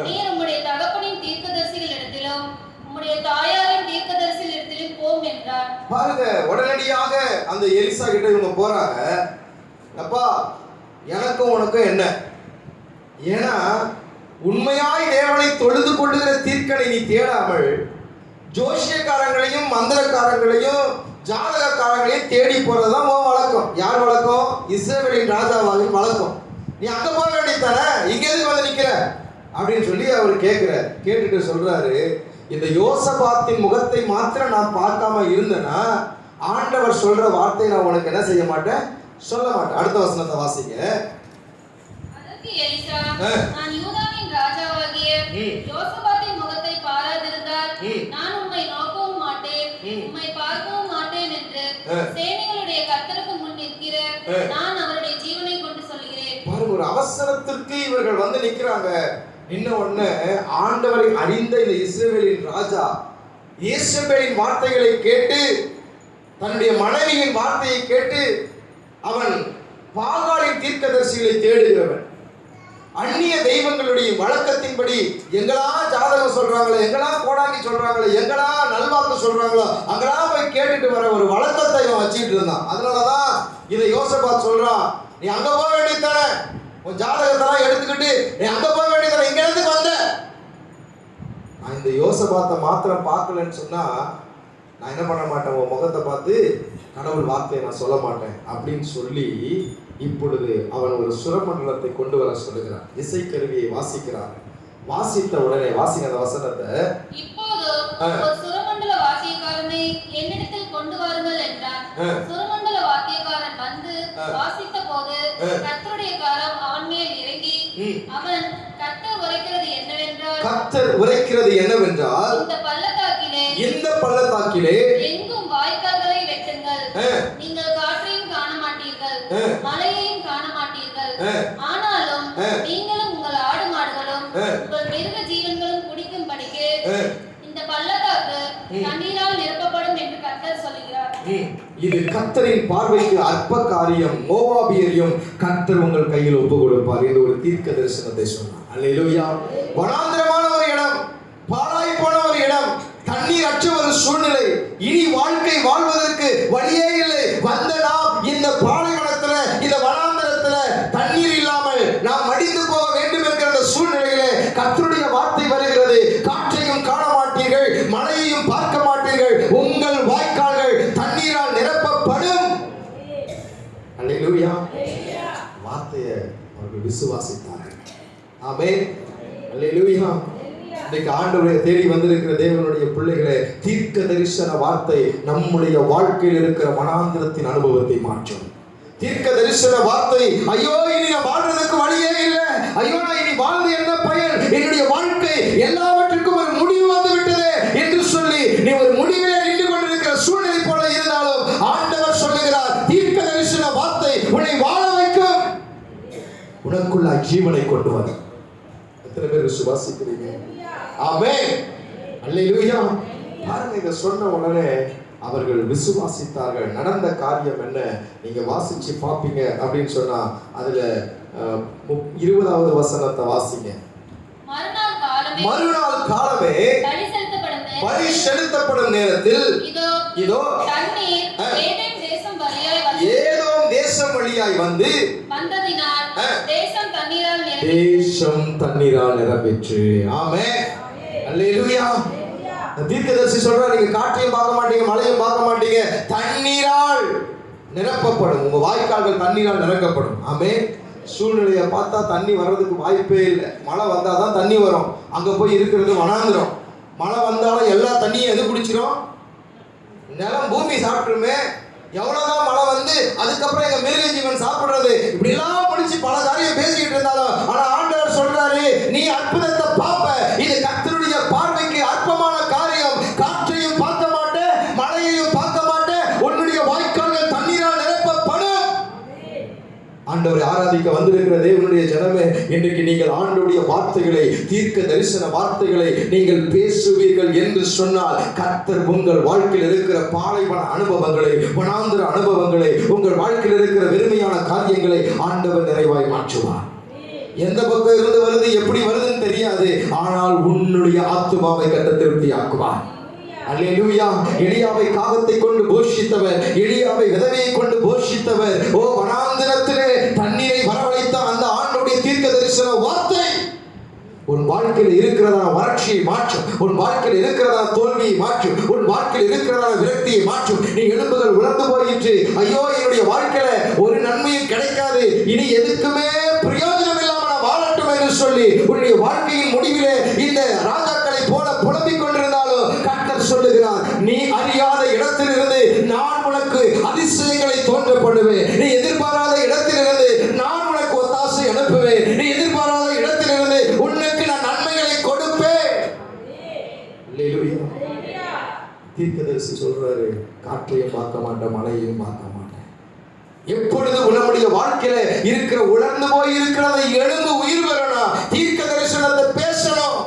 நீர் உம்முடைய தகப்பனின் தீர்க்கதரிசிகளிடத்திலும் உம்முடைய தாயாரின் தீர்க்கதரிசிகளிடத்திலும் போம் என்றார். பாருங்க, உடனடியாக அந்த எலிசா கிட்ட இவங்க போறாங்க. அப்பா, எனக்கும் உனக்கும் என்ன? ஏன்னா உண்மையாய் தேவனை தொழுது கொள்ளுகிற தீர்க்கனை நீ தேடாமல் ஜோசியக்காரங்களையும் மந்திரக்காரங்களையும் ஜாதகக்காரங்களையும் தேடி போறதுதான் உன் வழக்கம். யார் வழக்கம்? இஸ்ரவேலின் ராஜாவின் வழக்கம். நீ அங்க போக வேண்டியதானே, இங்க எதுக்கு வந்து நிக்கிற அப்படின்னு சொல்லி அவர் கேட்கிறார். கேட்டுட்டு சொல்றாரு, இந்த யோசபாத்தின் முகத்தை மாத்திரம் நான் பார்க்காம இருந்தேன்னா ஆண்டவர் சொல்ற வார்த்தை நான் உனக்கு என்ன செய்ய மாட்டேன், சொல்ல மாட்டேன். அடுத்த வசனத்தை வாசிங்க. அதற்கு எலிசா, நான் யூதாவின் ராஜாவாகிய யோசபாத்தின் முகத்தை பாராதிருந்தால் நான் உம்மை நோக்கவும் மாட்டேன், உம்மை பார்க்கவும் மாட்டேன் என்று சேனைகளுடைய கர்த்தருக்கு முன் நிற்கிற நான் அவருடைய ஜீவனை கொண்டு சொல்கிறேன். பாருங்க, ஒரு அவசரத்திற்கு இவர்கள் வந்து நிக்கிறாங்க. நின்ன உடனே ஆண்டவரை அறிந்த இந்த இஸ்ரவேலின் ராஜா இயேசபேலின் வார்த்தைகளை கேட்டு, தன்னுடைய மனைவியின் வார்த்தையை கேட்டு, அவன் பாகாலின் தீர்க்கதரிசிகளை தேடுகிறவன். அந்நிய தெய்வங்களுடைய வழக்கத்தின்படி எங்களா ஜாதகம் சொல்றாங்களோ, எங்களா கோடாங்கி சொல்றாங்களோ, எங்களா நல்வாக்கு சொல்றாங்களோ அங்கெல்லாம் போய் கேட்டுட்டு வர ஒரு வழக்கத்தை இவன் வச்சுட்டு இருந்தான். அதனாலதான் இதை யோசபாத் சொல்றான், நீ அங்க போக வேண்டியதானே, உன் ஜாதகத்தெல்லாம் எடுத்துக்கிட்டு நீ அங்க போக வேண்டியதானே, இங்க இருந்து வந்த. நான் இந்த யோசபாத்தை மாத்திரம் பார்க்கலன்னு சொன்னா நான் என்ன பண்ண மாட்டேன், உன் முகத்தை பார்த்து கடவுள் வார்த்தையை நான் சொல்ல மாட்டேன் அப்படின்னு சொல்லி இப்பொழுது அவன் ஒரு சுரமண்டலத்தை கொண்டு வர சொல்லுகிறான். இசைக்கருவியை வாசிக்கிறான். வாசித்த உடனே வாசிங்க அந்த வசனத்தை. இப்போது ஒரு சுரமண்டல வாத்தியக்காரனை என்னிடத்தில் கொண்டு வாருங்கள் என்றான். சுரமண்டல வாத்தியக்காரன் வந்து வாசித்த போது கர்த்தருடைய கரம் அவன் மேல் இறங்கி, அவன் கர்த்தர் உரைக்கிறது என்னவென்றால், கர்த்தர் உரைக்கிறது என்னவென்றால், இந்த பள்ளத்தாக்கிலே எங்கும் வாய்க்கால்களை வெட்டுங்கள், நீங்கள் காற்றையும் காண மாட்டீர்கள், மழையையும் காண மாட்டீர்கள், ஆனாலும் நீங்களும் உங்கள் ஆடு மாடுகளும் உங்கள் மிருக ஜீவன்களும் குடிக்கும்படிக்கு இந்த பள்ளத்தாக்கு தண்ணீரால் நிரப்பப்படும் என்று கர்த்தர் சொல்கிறார். இது கர்த்தரின் பார்வைக்கு அற்ப காரியம், மோவாபியரையும் கர்த்தர் உங்கள் கையில் ஒப்பு கொடுப்பார் என்று ஒரு தீர்க்க தரிசனத்தை சொன்னார். அல்லேலூயா. வனாந்திரமான ஒரு இடம், பாழாய் போன ஒரு இடம், தண்ணீர் அற்ற ஒரு சூழ்நிலை, இனி வாழ்க்கை வாழ்வதற்கு வழியே இல்லை. வந்த நாம் இந்த பாலைவனத்துல, இந்த வனாந்தரத்துல தண்ணீர் இல்லாமல் நாம் மடிந்து போக வேண்டும் என்கிற அந்த சூழ்நிலையிலே கர்த்தருடைய வார்த்தை வருகிறது. காற்றையும் காண மாட்டீர்கள், மழையையும் பார்க்க மாட்டீர்கள், உங்கள் வாய்க்கால்கள் தண்ணீரால் நிரப்பப்படும். அல்லேலூயா. வார்த்தையை அவர்கள் விசுவாசித்தார்கள். ஆமென். அல்லேலூயா. இன்னைக்கு ஆண்டவரை தேடி வந்திருக்கிற தேவனுடைய பிள்ளைகளே, தீர்க்க தரிசன வார்த்தை நம்முடைய வாழ்க்கையில் இருக்கிற மனாந்திரத்தின் அனுபவத்தை மாற்றும். தீர்க்க தரிசன வார்த்தை, ஐயோ இனி நான் வாழ்றதுக்கு வழியே இல்லை, ஐயோ நான் இனி வாழ்ந்து என்ன பயன், என்னுடைய வாழ்க்கை எல்லாவற்றுக்கும் ஒரு முடிவு வந்து விட்டது என்று சொல்லி நீ ஒரு முடிவிலே நின்று கொண்டிருக்கிற சூழ்நிலை போல இருந்தாலும் ஆண்டவர் சொல்லுகிறார், தீர்க்க தரிசன வார்த்தை உன்னை வாழ வைக்கும், உனக்குள்ள ஜீவனை கொண்டு வரும். எத்தனை பேர் விசுவாசிக்கிறீங்க? ஆமென். அல்லேலூயா. பாருங்க, இத சொன்ன உடனே அவர்கள் விசுவாசித்தார்கள். நடந்த காரியம் என்ன நீங்க வாசிச்சு பாப்பீங்க அப்படின்னு சொன்னா அதுல 20வது வசனத்தை வாசிங்க. மறுநாள் காலமே பலி செலுத்தப்படும் நேரத்தில் இதோ ஏதோம் தேசம் வழியாய் வந்து தேசம் தண்ணீரால் நிரம்பிற்று. ஆமென். அல்லேலூயா. தீர்க்கதரிசி சொல்றார், நீங்க காற்றையும் பார்க்க மாட்டீங்க, மழையும் பார்க்க மாட்டீங்க, தண்ணீரால் நிரப்பப்படும். உங்க வாய்க்கால்கள் தண்ணீரால் நிரப்பப்படும். ஆமென். சூழ்நிலையை பார்த்தா தண்ணி வர்றதுக்கு வாய்ப்பே இல்லை. மழை வந்தாதான் தண்ணி வரும். அங்க போய் இருக்கிறது வனாந்திரம். மழை வந்தாலும் எல்லா தண்ணியும் எது குடிச்சிடும்? நிலம் பூமி சாப்பிட்டுருமே. எவ்வளவுதான் மழை வந்து அதுக்கப்புறம் எங்க மிருக ஜீவன் சாப்பிடுறது, இப்படி எல்லாம் முடிச்சு பல காரியம் பேசிக்கிட்டு இருந்தாலும், ஆனா ஆண்டவர் சொல்றாரு, நீ அற்புதத்தை பார்ப்ப. இது கர்த்தருடைய பார்வைக்கு அற்பமான காரியம். காற்றையும் பார்க்க மாட்டேன், மழையையும் பார்க்க மாட்டேன், உன்னுடைய வாய்க்கால்கள் தண்ணீரால் நிரப்பப்படும். ஆண்டவரை ஆராதிக்க வந்திருக்கிற தேவனுடைய ஜனமே, இன்றைக்கு நீங்கள் ஆண்டவருடைய வார்த்தைகளை, தீர்க்க தரிசன வார்த்தைகளை நீங்கள் பேசுவீர்கள் என்று சொன்னால், கர்த்தர் உங்கள் வாழ்க்கையில் இருக்கிற பாலைவன அனுபவங்களை, வனாந்திர அனுபவங்களை, உங்கள் வாழ்க்கையில் இருக்கிற வெறுமையான காரியங்களை ஆண்டவர் நிறைவாய் மாற்றுவார். எந்த பக்கம் இருந்து வருது, எப்படி வருதுன்னு தெரியாது, ஆனால் உன்னுடைய ஆத்துமாவை கட்ட திருப்தி ஆக்குவார். அல்லேலூயா. எலியாவை காகத்தை கொண்டு போஷித்தவர், எலியாவை விதவையை கொண்டு போஷித்தவர். ஓ, வனாந்திரத்திலே தண்ணீரை வரவழைத்த அந்த ஆண்டவருடைய தீர்க்க தரிசன வார்த்தை உன் வாழ்க்கையில் இருக்கிறதா வறட்சியை மாற்றும், உன் வாழ்க்கையில் இருக்கிறதா தோல்வியை மாற்றும், உன் வாழ்க்கையில் இருக்கிறதா விரக்தியை மாற்றும். நீ எலும்புகள் உலர்ந்து போயிற்று, ஐயோ என்னுடைய வாழ்க்கையில ஒரு நன்மையும் கிடைக்காது, இனி எதுக்குமே பிரயோஜனம் இல்லாம நான் வாழட்டும் என்று சொல்லி உன்னுடைய வாழ்க்கையின் முடிவிலே இந்த ராஜாக்களை போல புலம்பிக் கொண்டிருந்தாலும் கர்த்தர் சொல்லுகிறார், நீ அறியாத இடத்திலிருந்து நான் உனக்கு அதிசயங்களை தோன்ற பண்ணுவேன். நீ எதிர்பாராத இடத்திலிருந்து நான் உனக்கு ஒத்தாசை அனுப்புவேன். நீ எதிர்பாராத இடத்திலிருந்து உனக்கு நான் நன்மைகளை கொடுப்பேன். அல்லேலூயா. தீர்க்கதரிசி சொல்றாரு, காற்றையும் பார்க்க மாட்டேன், மழையையும் பார்க்க மாட்டேன். எப்பொழுது நம்முடைய வாழ்க்கையில இருக்கிற உணர்ந்து போய் இருக்கிறதை எழுந்து உயிர் வரணும். தீர்க்க தரிசனத்தை பேசணும்.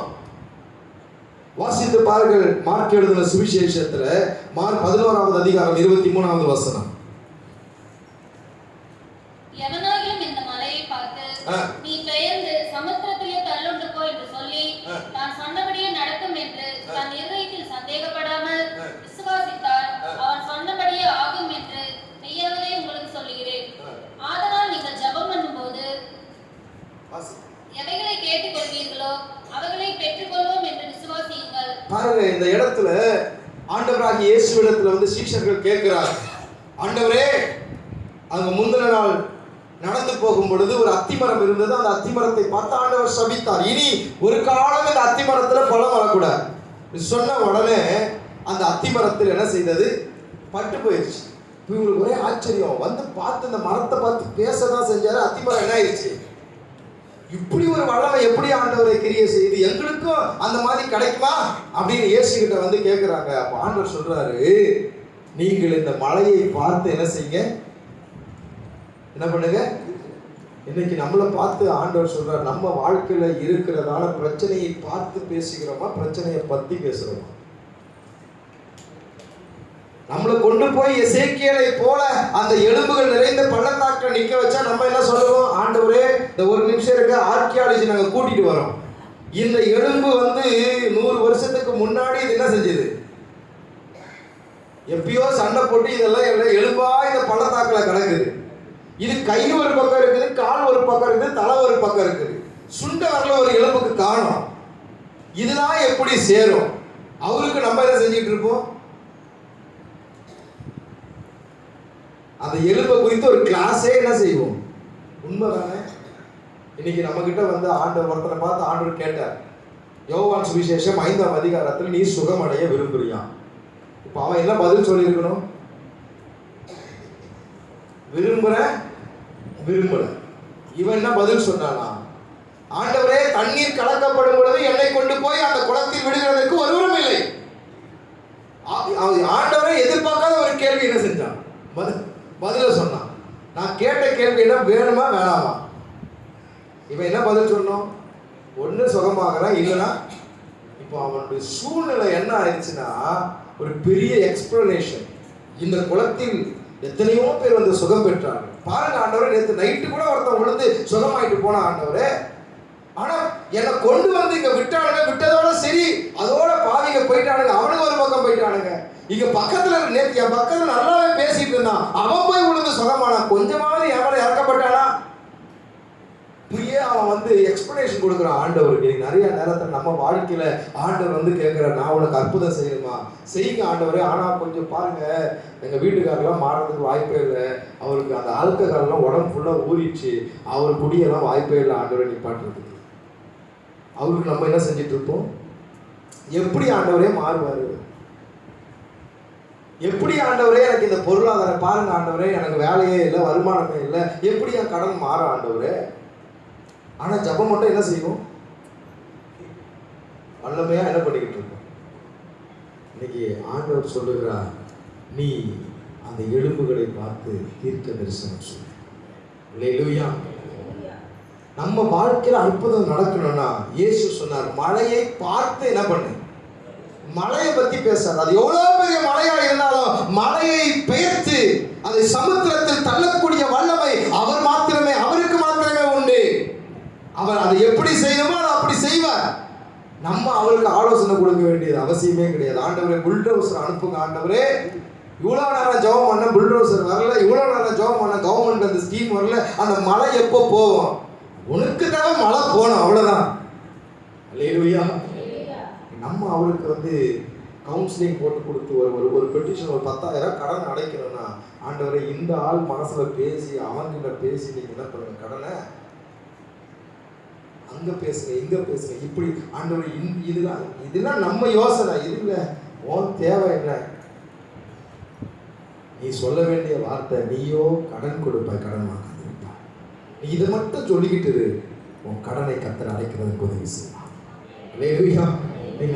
வாசித்து பாருங்கள், மார்க் எழுதின சுவிசேஷத்துல மார்க் 11வது அதிகாரம் 23வது வசனம். எவனாகிலும் இந்த மலையை பார்த்து நீ பெயர்ந்து சமுத்திரத்திலே தள்ளுண்டு போ என்று சொல்லி தான் சொன்னபடியே நடக்கும் என்று தன் இருதயத்தில் சந்தேகப்படாமல் விசுவாசித்தால் அவன் சொன்னபடியே ஆகும் என்று மெய்யாகவே உங்களுக்கு சொல்லுகிறேன். ஆதலால் நீங்கள் ஜெபம் பண்ணும்போது எவைகளை கேட்டுக்கொள்வீர்களோ அவைகளை பெற்றுக்கொள்வோம் என்று விசுவாசியுங்கள். பாருங்க, இந்த இடத்துல ஆண்டவராகிய இயேசுவிடத்துல வந்து சீஷர்கள் கேட்கிறார், ஆண்டவரே, அங்க முந்தின நாள் நடந்து போகும் பொழுது ஒரு அத்திமரம் இருந்தது. அந்த அத்திமரத்தை பார்த்து ஆண்டவர் சபித்தார், இனி ஒரு காலம் இந்த அத்திமரத்துல பழம் வரக்கூடாது சொன்ன உடனே அந்த அத்திமரத்தில் என்ன செய்தது? பட்டு போயிடுச்சு. இவங்களுக்கு ஒரே ஆச்சரியம். வந்து பார்த்து இந்த மரத்தை பார்த்து பேசதான் செஞ்சாரு. அத்திமரம் என்ன ஆயிடுச்சு? இப்படி ஒரு வல்லமை எப்படி ஆண்டவரை கிரியை செய்து எங்களுக்கும் அந்த மாதிரி கிடைக்குமா அப்படின்னு இயேசு கிட்ட வந்து கேட்கிறாங்க. அப்ப ஆண்டவர் சொல்றாரு, நீங்கள் இந்த மலையை பார்த்து என்ன செய்யுங்க, என்ன பண்ணுங்க. இன்னைக்கு நம்மளை பார்த்து ஆண்டவர் சொல்றாரு, நம்ம வாழ்க்கையில இருக்கிறதால பிரச்சனையை பார்த்து பேசுகிறோமா, பிரச்சனையை பத்தி பேசுறோமா? நம்மளை கொண்டு போய் எசேக்கியேலை போல அந்த எலும்புகள் நிறைந்த பள்ளத்தாக்கில் நிக்க வச்சா நம்ம என்ன சொல்லுவோம்? ஆண்டவரே, இந்த ஒரு நிமிஷம் இருக்க ஆர்கியாலஜி நாங்க கூட்டிட்டு வரோம். இந்த எலும்பு வந்து 100 வருஷத்துக்கு முன்னாடி இது என்ன செஞ்சது? எப்பயோ சண்டை போட்டு இதெல்லாம் எலும்பா இந்த பள்ளத்தாக்கில் கிடக்குது. இது கை ஒரு பக்கம் இருக்குது, கால் ஒரு பக்கம் இருக்குது, தலை ஒரு பக்கம் இருக்குது. சுண்ட வரல ஒரு எலும்புக்கு காணும். இதெல்லாம் எப்படி சேரும்? அவருக்கு நம்ம என்ன செஞ்சுட்டு இருப்போம்? அந்த எலும்பை குறித்து ஒரு கிளாஸே என்ன செய்வோம்? உண்மைதானே? இன்னைக்கு நம்ம கிட்ட வந்து ஆண்டவர் ஒருத்தனை பார்த்து ஆண்டவர் கேட்டார், யோவான் சுவிசேஷம் 5ஆம் அதிகாரத்தில் நீ சுகமடைய விரும்புறியா? இப்ப அவன் என்ன பதில் சொல்லியிருக்கணும்? விரும்பல. இவன் என்ன பதில் சொன்னானா? ஆண்டவரே, தண்ணீர் கலக்கப்படும் பொழுது என்னை கொண்டு போய் அந்த குளத்தில் விடுகிறதற்கு ஒருவரும் இல்லை. ஆண்டவரை எதிர்பார்க்காத ஒரு கேள்வி என்ன செஞ்சான்? பதில சொன்னான். நான் கேட்ட கேள்வி என்ன, வேணுமா வேணாமா? இவன் என்ன பதில் சொன்னோம்? ஒண்ணு சுகமாகறான், இல்லைன்னா இப்போ அவனுடைய சூழ்நிலை என்ன ஆயிடுச்சுன்னா ஒரு பெரிய எக்ஸ்பிளனேஷன். இந்த குளத்தில் எத்தனையோ பேர் வந்து சுகம் பெற்றாங்க. பாருங்க ஆண்டவரே, நேற்று நைட்டு கூட ஒருத்தன் விழுந்து சுகமாயிட்டு போனா ஆண்டவரே. ஆனா என்னை கொண்டு வந்து இங்க விட்டானுங்க, விட்டதோட சரி, அதோட பாதிங்க போயிட்டானுங்க, அவனுக்கு ஒரு பக்கம் போயிட்டானுங்க. இங்க பக்கத்துல நேற்று என் பக்கத்துல நல்லாவே பேசிட்டு இருந்தான், அவன் போய் விழுந்து சுகமானா, கொஞ்சமாவது எவனை இறக்கப்பட்டானா? இப்படியே அவன் வந்து எக்ஸ்பிளனேஷன் கொடுக்குற ஆண்டவருக்கு நிறைய நேரத்தில் நம்ம வாழ்க்கையில ஆண்டவர் வந்து கேட்குற, நான் உனக்கு அற்புதம் செய்யணுமா, செய்யுங்க ஆண்டவரே. ஆனால் கொஞ்சம் பாருங்க, எங்கள் வீட்டுக்காரெல்லாம் மாறதுக்கு வாய்ப்பே இல்லை, அவருக்கு அந்த ஆல்கஹால்லாம் உடம்பு ஃபுல்லாக ஊறிடுச்சு, அவர் குடியெல்லாம் வாய்ப்பே இல்லை ஆண்டவரை நிப்பாட்டுறதுக்கு. அவருக்கு நம்ம என்ன செஞ்சுட்டு இருப்போம்? எப்படி ஆண்டவரே மாறுவார்? எப்படி ஆண்டவரே எனக்கு இந்த பொருளாதாரம் பாருங்க ஆண்டவரே, எனக்கு வேலையே இல்லை, வருமானமே இல்லை, எப்படி என் கடன் மாற ஆண்டவரே? ஆனால் ஜபம் மட்டும் என்ன செய்வோம்? வல்லமையா என்ன பண்ணிக்கிட்டு இருக்கோம்? இன்னைக்கு ஆண்டவர் சொல்லுகிறார், நீ அந்த எலும்புகளை பார்த்து தீர்க்க தரிசனம் சொல்லு. அல்லேலூயா. நம்ம வாழ்க்கையில் அற்புதம் நடக்கணும்னா இயேசு சொன்னார், மழையை பார்த்து என்ன பண்ணு, மழையை பத்தி பேசாது. அது எவ்வளவு பெரிய மழையா இருந்தாலும் மழையை பெயர்த்து அதை சமுத்திரத்தில் தள்ளக்கூடிய வல்லமை அவர் மாத்திரமே, அவருக்கு மாத்திரமே உண்டு. அவர் அதை எப்படி செய்யணுமோ அதை அப்படி செய்வார். நம்ம அவருக்கு ஆலோசனை கொடுக்க வேண்டியது அவசியமே கிடையாது. ஆண்டவரே புல்டோசர் அனுப்புங்க ஆண்டவரே, இவ்வளோ நேரம் ஜெபம் பண்ண புல்டோசர் வரல, இவ்வளோ நேரம் ஜெபம் பண்ண கவர்மெண்ட் அந்த ஸ்கீம் வரல, அந்த மழை எப்போ போகும்? உனக்கு தேவை மழை போகணும், அவ்வளோதான். அல்லேலூயா. நம்ம அவருக்கு வந்து கவுன்சிலிங் போட்டு கொடுத்து ஒரு பெட்டிஷன் ஒரு 10,000 கடன் அடைக்கணும்னா, ஆண்டவரை இந்த ஆள் மனசுல பேசி அவங்கிட்ட பேசி நீங்க என்ன பண்ணுங்க, கடனை அங்க பேசுங்க இங்க பேசுங்க, இப்படி ஆண்டவரை இதெல்லாம் நம்ம யோசனை. இது இல்லை, உன் தேவை என்ன? நீ சொல்ல வேண்டிய வார்த்தை, நீயோ கடன் கொடுப்பாய், கடன் வாங்காதிருப்பாய். நீ இதை மட்டும் சொல்லிக்கிட்டு உன் கடனை கர்த்தர் அடைக்கிறதுக்கு உதவி செய்வான். அல்லேலூயா.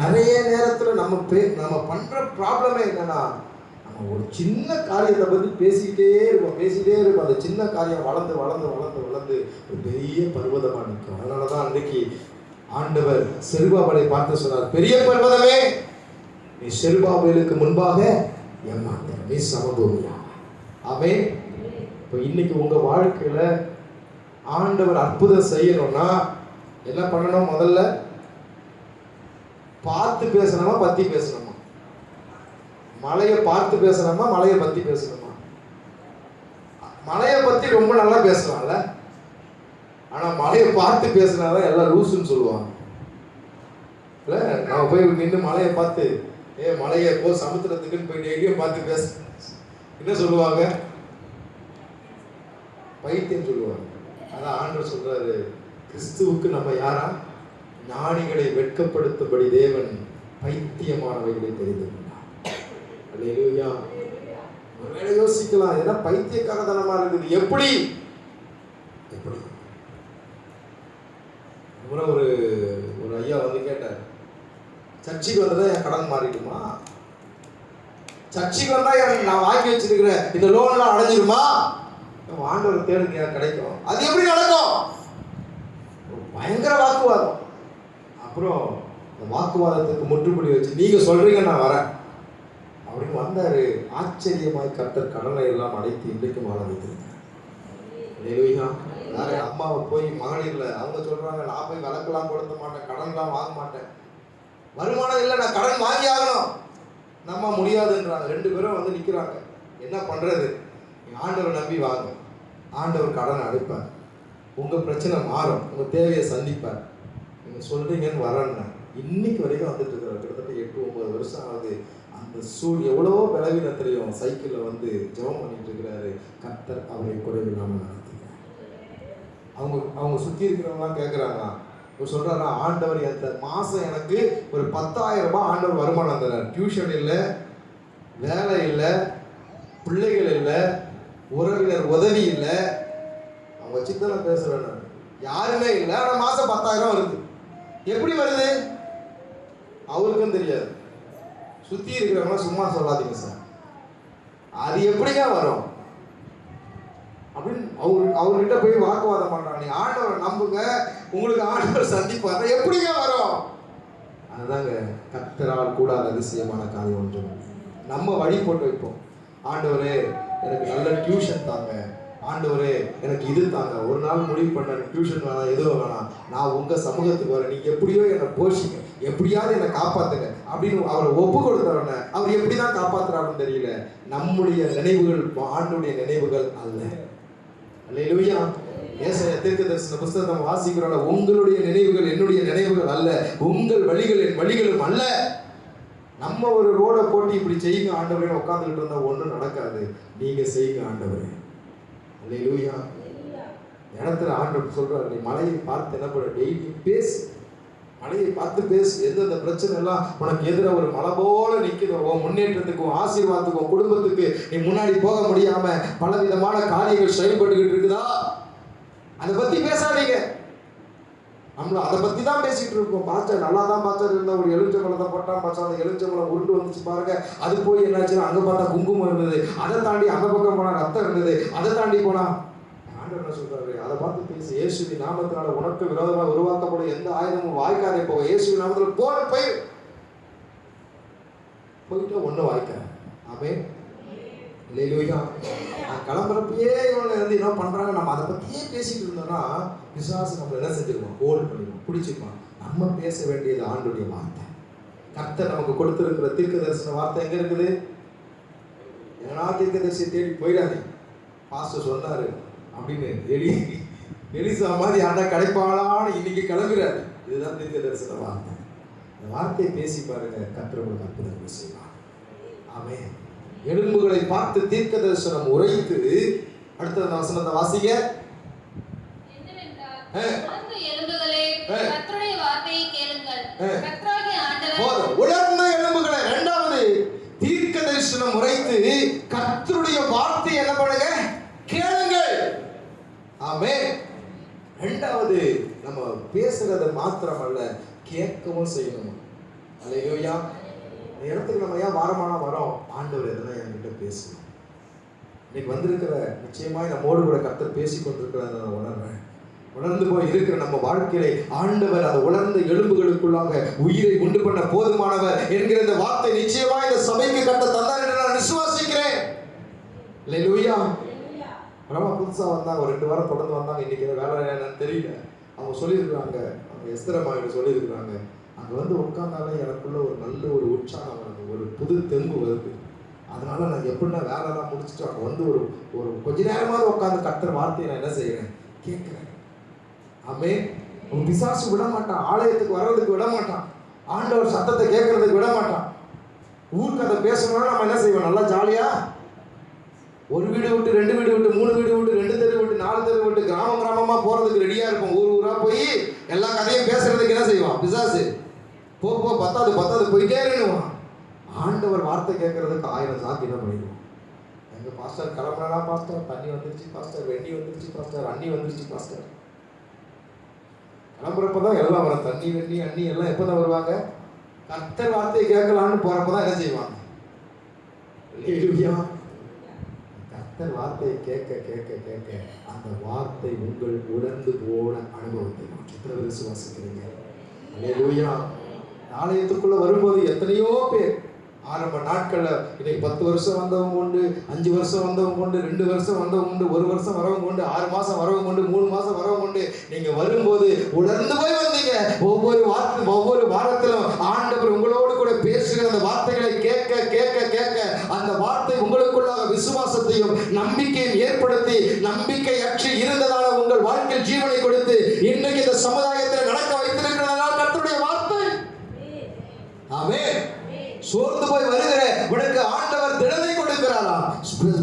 நிறைய நேரத்தில் நம்ம பண்ற ப்ராப்ளமே என்னன்னா, நம்ம ஒரு சின்ன காரியத்தை பற்றி பேசிக்கிட்டே இருப்போம். அந்த சின்ன காரியம் வளர்ந்து வளர்ந்து வளர்ந்து வளர்ந்து ஒரு பெரிய பர்வதமாக நிற்கும். அதனால தான் அன்றைக்கி ஆண்டவர் செருபாபேலை பார்த்து சொன்னார், பெரிய பர்வதமே நீ செருபாபேலுக்கு முன்பாக ஏமாத்த, நீ சமபூமியா. ஆமென். இப்போ இன்னைக்கு உங்க வாழ்க்கையில ஆண்டவர் அற்புதம் செய்யணும்னா என்ன பண்ணணும்? முதல்ல பார்த்து பேசணுமா பத்தி பேசணுமா? மலையை பார்த்து பேசணுமா மலையை பத்தி பேசணுமா? மலையை பத்தி ரொம்ப நல்லா பேசலாம்ல, ஆனா மலையை பார்த்து பேசினாதான் எல்லாம் லூசுன்னு சொல்லுவாங்க. இல்ல, நம்ம போய் நின்று மலையை பார்த்து, மலையை போ சமுத்திரத்துக்குன்னு போய் டெய்லியும் பார்த்து பேச என்ன சொல்லுவாங்க? பைத்தியம் சொல்லுவாங்க. அதான் ஆண்டவர் சொல்றாரு, கிறிஸ்துவுக்கு நம்ம யாரா? ஞானிகளை வெட்கப்படுத்தும்படி தேவன் பைத்தியமானவைகளை தெரிந்து கொண்டார். அல்லேலூயா. ஒருவேளை யோசிக்கலாம், ஏன்னா பைத்தியக்காரத்தனமா இருக்குது. எப்படி ஒரு ஐயா வந்து கேட்டார், சர்ச்சைக்கு வந்ததா என் கடன் மாறிடுமா? சர்ச்சைக்கு வந்தா நான் வாங்கி வச்சிருக்கிற இந்த லோன்லாம் அடைஞ்சிருமா? ஆண்டவர் தேடுங்க கிடைக்கும். அது எப்படி நடக்கும்? பயங்கர வாக்குவாதம். அப்புறம் இந்த வாக்குவாதத்துக்கு முற்றுப்புள்ளி வச்சு, நீங்க சொல்றீங்க நான் வரேன் அப்படின்னு வந்தாரு. ஆச்சரியமாய் கர்த்தர் கடனை எல்லாம் அடைத்து இன்றைக்கும் வாழ வைத்திருக்கார். வேற அம்மாவை போய் மகளிர்ல அவங்க சொல்றாங்க, நான் போய் விளக்கெல்லாம் கொடுத்த மாட்டேன், கடன்லாம் வாங்க மாட்டேன், வருமானம் இல்லை, நான் கடன் வாங்கி ஆகணும். நம்ம முடியாதுன்றாங்க. 2 பேரும் வந்து நிற்கிறாங்க. என்ன பண்றது? ஆண்டவர் நம்பி வாங்க, ஆண்டவர் கடனை அடைப்பார், உங்க பிரச்சனை மாறும், உங்க தேவையை சந்திப்பார். நீங்க சொல்றீங்கன்னு வரேன்னு இன்னைக்கு வரைக்கும் வந்துட்டு இருக்கிறார். கிட்டத்தட்ட 8-9 வருஷம் ஆகுது. அந்த எவ்வளவோ பலவீனத்திலையும் சைக்கிளில் வந்து ஜெபம் பண்ணிட்டு இருக்கிறாரு. கர்த்தர் அவரை குறைவில்லாமல் நடத்துகிறார். அவங்க சுற்றி இருக்கிறவங்களாம் கேட்குறாங்க, இவர் சொல்கிறாரா, ஆண்டவர் அந்த மாதம் எனக்கு ஒரு 10,000 ரூபாய் ஆண்டவர் வருமானம் தரார். டியூஷன் இல்லை, வேலை இல்லை, பிள்ளைகள் இல்லை, உறவினர் உதவி இல்லை, அவங்க வச்சுதானே பேசுகிறேன் நான், யாருமே இல்லை, ஆனால் மாதம் 10,000 வருது. எப்படி வருது? அவருக்கும் தெரியாது. சுற்றி இருக்கிறவங்க சும்மா சொல்லாதீங்க சார், அது எப்படிங்க வரும் அப்படின்னு அவர்கிட்ட போய் வாக்குவாதம் பண்றாங்க. நீ ஆண்டவரை நம்புங்க, உங்களுக்கு ஆண்டவர் சந்திப்பார். எப்படிங்க வரும்? அதுதாங்க கர்த்தரால் கூடாத அதிசயமான காரியம் ஒன்று. நம்ம வழி போட்டு வைப்போம். ஆண்டவரே எனக்கு நல்ல டியூஷன் தாங்க, ஆண்டவரே எனக்கு இது தாங்க. ஒரு நாள் முடிவு பண்ண டியூஷன் வேணாம், எதுவும் வேணாம், நான் உங்க சமூகத்துக்கு வரேன், நீங்க எப்படியோ என்னை போஷிங்க, எப்படியாவது என்னை காப்பாத்துங்க அப்படின்னு அவரை ஒப்பு கொடுத்தவன அவர் எப்படிதான் காப்பாத்துறாருன்னு தெரியல. நம்முடைய நினைவுகள் ஆண்டுடைய நினைவுகள் அல்ல. அல்லேலூயா. ஏசாயா தீர்க்கதரிசன புத்தகத்தை நம்ம வாசிக்கிறோம். உங்களுடைய நினைவுகள் என்னுடைய நினைவுகள் அல்ல, உங்கள் வழிகள் என் வழிகளும் அல்ல. நம்ம ஒரு ரோட போட்டு இப்படி செய்யுங்க ஆண்டவரே உட்காந்துக்கிட்டு இருந்தா ஒன்றும் நடக்காது. நீங்க செய்யுங்க ஆண்டவரே. அல்லேலூயா. இடத்துல ஆண்டவர் சொல்றாரு, நீ மலையை பார்த்து என்ன பண்ண, டெய்லி பேசு, மலையை பார்த்து பேசு. எந்தெந்த பிரச்சனை எல்லாம் உனக்கு எதிராக ஒரு மலை போல நிற்கிதோ, உன் முன்னேற்றத்துக்கு, உன் ஆசீர்வாதத்துக்கு, உன் குடும்பத்துக்கு நீ முன்னாடி போக முடியாம பலவிதமான காரியங்கள் செயல்பட்டுக்கிட்டு இருக்குதா, அதை பத்தி பேசாதீங்க. நம்மள அதை பத்தி தான் பேசிட்டு இருக்கோம். பாஸ்டர் நல்லா தான் பாஸ்டர் இருந்தா, ஒரு எலுமிச்சம்பழத்தை போட்டான் பாஸ்டர், அந்த எலுமிச்சம்பழம் உருண்டு வந்துச்சு பாருங்க, அது போய் என்னாச்சுன்னா அங்க பார்த்தா குங்குமம் இருந்தது, அதை தாண்டி அந்த பக்கம் போனா ரத்தம் இருந்தது, அதை தாண்டி போனா ஆண்டவர் என்ன சொல்றாரு, அதை பார்த்து பேசு. இயேசுவின் நாமத்தினால உனக்கு விரோதமாக உருவாக்கப்படும் எந்த ஆயுதமும் வாய்க்காதே போக. இயேசுவின் நாமத்தில் போயிட்டு ஒன்னும் வாய்க்காது. ஆமென். அல்லேலூயா. நான் கிளம்புறப்பயே இவங்க வந்து என்ன பண்றாங்க, நம்ம அதை பத்தியே பேசிட்டு இருந்தோம்னா பிசாசு நம்ம என்ன செஞ்சிருக்கோம், ஹோல்ட் பண்ணிடுவோம், பிடிச்சிருக்கோம். நம்ம பேச வேண்டியது ஆண்டுடைய வார்த்தை. கர்த்தர் நமக்கு கொடுத்திருக்கிற தீர்க்க தரிசன வார்த்தை எங்க இருக்குது? ஏன்னா தீர்க்க தரிசி தேடி போயிடாதே. பாஸ்டர் சொன்னாரு அப்படின்னு எலிசா மாதிரி ஆண்டா கிடைப்பாளான்னு இன்னைக்கு கிளம்புறாரு. இதுதான் தீர்க்க தரிசன வார்த்தை. இந்த வார்த்தையை பேசி பாருங்க, கர்த்தர் உங்களுக்கு அற்புதங்கள் செய்வார். ஆமென். எலும்புகளை பார்த்து தீர்க்க தரிசனம் உரைத்து, அடுத்த வசனத்தை வாசிங்க. உலர்ந்த எலும்புகளை, இரண்டாவது தீர்க்க தரிசனம் உரைத்து கர்த்தருடைய வார்த்தை என்ன பண்ணுங்க, கேளுங்கள். ஆமென். இரண்டாவது நம்ம பேசுறது மாத்திரமல்ல, கேட்கவும் செய்யணும். அல்லேலூயா. இந்த இடத்துக்கு நம்ம ஏன் வாரமானா வரோம், ஆண்டவர் எதனா என்கிட்ட பேசணும். இன்னைக்கு வந்திருக்கிற நிச்சயமாய் நம்மோடு கூட கர்த்தர் பேசிக் கொண்டிருக்கிறத நான் உணர்றேன். உணர்ந்து போய் இருக்கிற நம்ம வாழ்க்கையிலே ஆண்டவர் அந்த உலர்ந்த எலும்புகளுக்குள்ளாக உயிரை உண்டு பண்ண போதுமானவர் என்கிற இந்த வார்த்தை நிச்சயமாய் இந்த சபைக்கு கட்ட தந்தார் என்று நான் விசுவாசிக்கிறேன். அல்லேலூயா. ரொம்ப புதுசா வந்தாங்க, ஒரு 2 வாரம் தொடர்ந்து வந்தாங்க. இன்னைக்கு வேலை என்னன்னு தெரியல. அவங்க சொல்லியிருக்கிறாங்க, அவங்க எஸ்தரமாயிட்டு சொல்லியிருக்கிறாங்க, அங்கே வந்து உட்கார்ந்தாலே எனக்குள்ள ஒரு நல்ல ஒரு உற்சாகம் வருது, ஒரு புது தெம்பு வருது. அதனால நான் எப்படின்னா வேலைலாம் முடிச்சுட்டு அங்கே வந்து ஒரு கொஞ்ச நேரமாவது உட்காந்து கர்த்தர் வார்த்தையை நான் என்ன செய்யறேன், கேட்கிறேன். ஆமென். உன் பிசாசு விட மாட்டான், ஆலயத்துக்கு வர்றதுக்கு விட மாட்டான், ஆண்டவர் சத்தத்தை கேட்கறதுக்கு விட மாட்டான். ஊர்க்கதை பேசணும்னா நம்ம என்ன செய்வோம், நல்லா ஜாலியா ஒரு வீடு விட்டு 2 வீடு விட்டு 3 வீடு விட்டு 2 தெரு விட்டு 4 தெரு விட்டு கிராமமா போறதுக்கு ரெடியா இருக்கும். ஊரா போய் எல்லா கதையும் பேசுறதுக்கு என்ன செய்வான் பிசாசு, போ பத்தாது போயிட்டே இருக்கணும். ஆண்டவர் வார்த்தை கேட்கறதுக்கு 1000 சாக்கு என்ன பண்ணிடுவோம். எங்க பாஸ்டர் கிளம்புனா, பாஸ்டர் தண்ணி வந்துருச்சு, பாஸ்டர் வெண்ணி வந்துருச்சு, பாஸ்டர் அண்ணி வந்துருச்சு, பாஸ்டர் கிளம்புறப்பதான் எல்லாம் வரும். தண்ணி வெண்ணி அண்ணி எல்லாம் எப்பதான் வருவாங்க, கர்த்தர் வார்த்தையை கேட்கலான்னு போறப்பதான் என்ன செய்வாங்க. கர்த்தர் வார்த்தையை கேட்க கேட்க கேட்க அந்த வார்த்தை உங்கள் உணர்ந்து போன அனுபவத்தை எத்தனை விசுவாசிக்கிறீங்க. அல்லேலூயா. ஆலயத்துக்குள்ள வரும்போது எத்தனையோ பேர் ஆரம்ப நாட்கள்ல இன்னைக்கு 10 வருஷம் வந்தவங்க உண்டு, 5 வருஷம் வந்தவங்க உண்டு, 2 வருஷம் வந்தவங்க உண்டு, 1 வருஷம் வரவங்க உண்டு, 6 மாசம் வரவங்க உண்டு, 3 மாசம் வரவங்க உண்டு. நீங்க வரும்போது உணர்ந்து போய் வந்தீங்க. ஒவ்வொரு வாரத்திலும் ஆண்டவர் உங்களோடு கூட பேசுகிற அந்த வார்த்தைகளை கேட்க கேட்க கேட்க அந்த வார்த்தை உங்களுக்குள்ளாக விசுவாசத்தையும் நம்பிக்கையும் ஏற்படுத்தி, நம்பிக்கை அற்று இருந்ததால உங்கள் வாழ்க்கையில் ஜீவனை கொடுத்து இன்றைக்கு இந்த சமுதாயத்தில் நடக்க வைத்திருக்கிறதால் கர்த்தருடைய வார்த்தை. ஆமென். சோர்ந்து போய் வருகிற உனக்கு ஆண்டவர் திடத்தை கொடுக்கிறாராம்,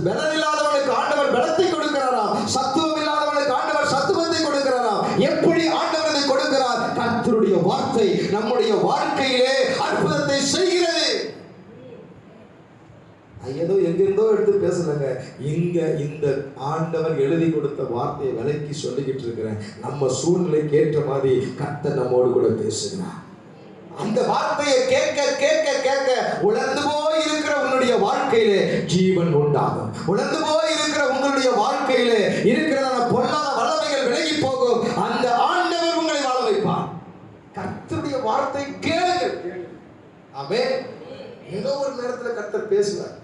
பலன் இல்லாதவனுக்கு ஆண்டவர் பலத்தை கொடுக்கிறாராம், சத்துவம் இல்லாதவனுக்கு ஆண்டவர் சத்துவத்தை கொடுக்கிறாராம். எப்படி ஆண்டவர் இதை கொடுக்கிறார்? கர்த்தருடைய வார்த்தை நம்முடைய வாழ்க்கையிலே அற்புதத்தை செய்கிறது. ஏதோ எங்கிருந்தோ எடுத்து பேசலங்க, இங்க இந்த ஆண்டவர் எழுதி கொடுத்த வார்த்தையை விலக்கி சொல்லிக்கிட்டு இருக்கிறேன். நம்ம சூழ்நிலைக்கு ஏற்ற மாதிரி கர்த்தர் நம்மோடு கூட பேசுகிறார். அந்த வார்த்தையை கேட்க கேட்க கேட்க உணர்ந்து போய் இருக்கிற உன்னுடைய வாழ்க்கையிலே ஜீவன் உண்டாகும். உணர்ந்து போய் இருக்கிற உங்களுடைய வாழ்க்கையிலே இருக்கிறதான பொல்லாத வல்லமைகள் விலகி போகும். அந்த ஆண்டவர் உங்களை வாழ வைப்பார். கர்த்தருடைய வார்த்தை கேளுங்கள். ஆமென். ஏதோ ஒரு நேரத்தில் கர்த்தர் பேசுவார்.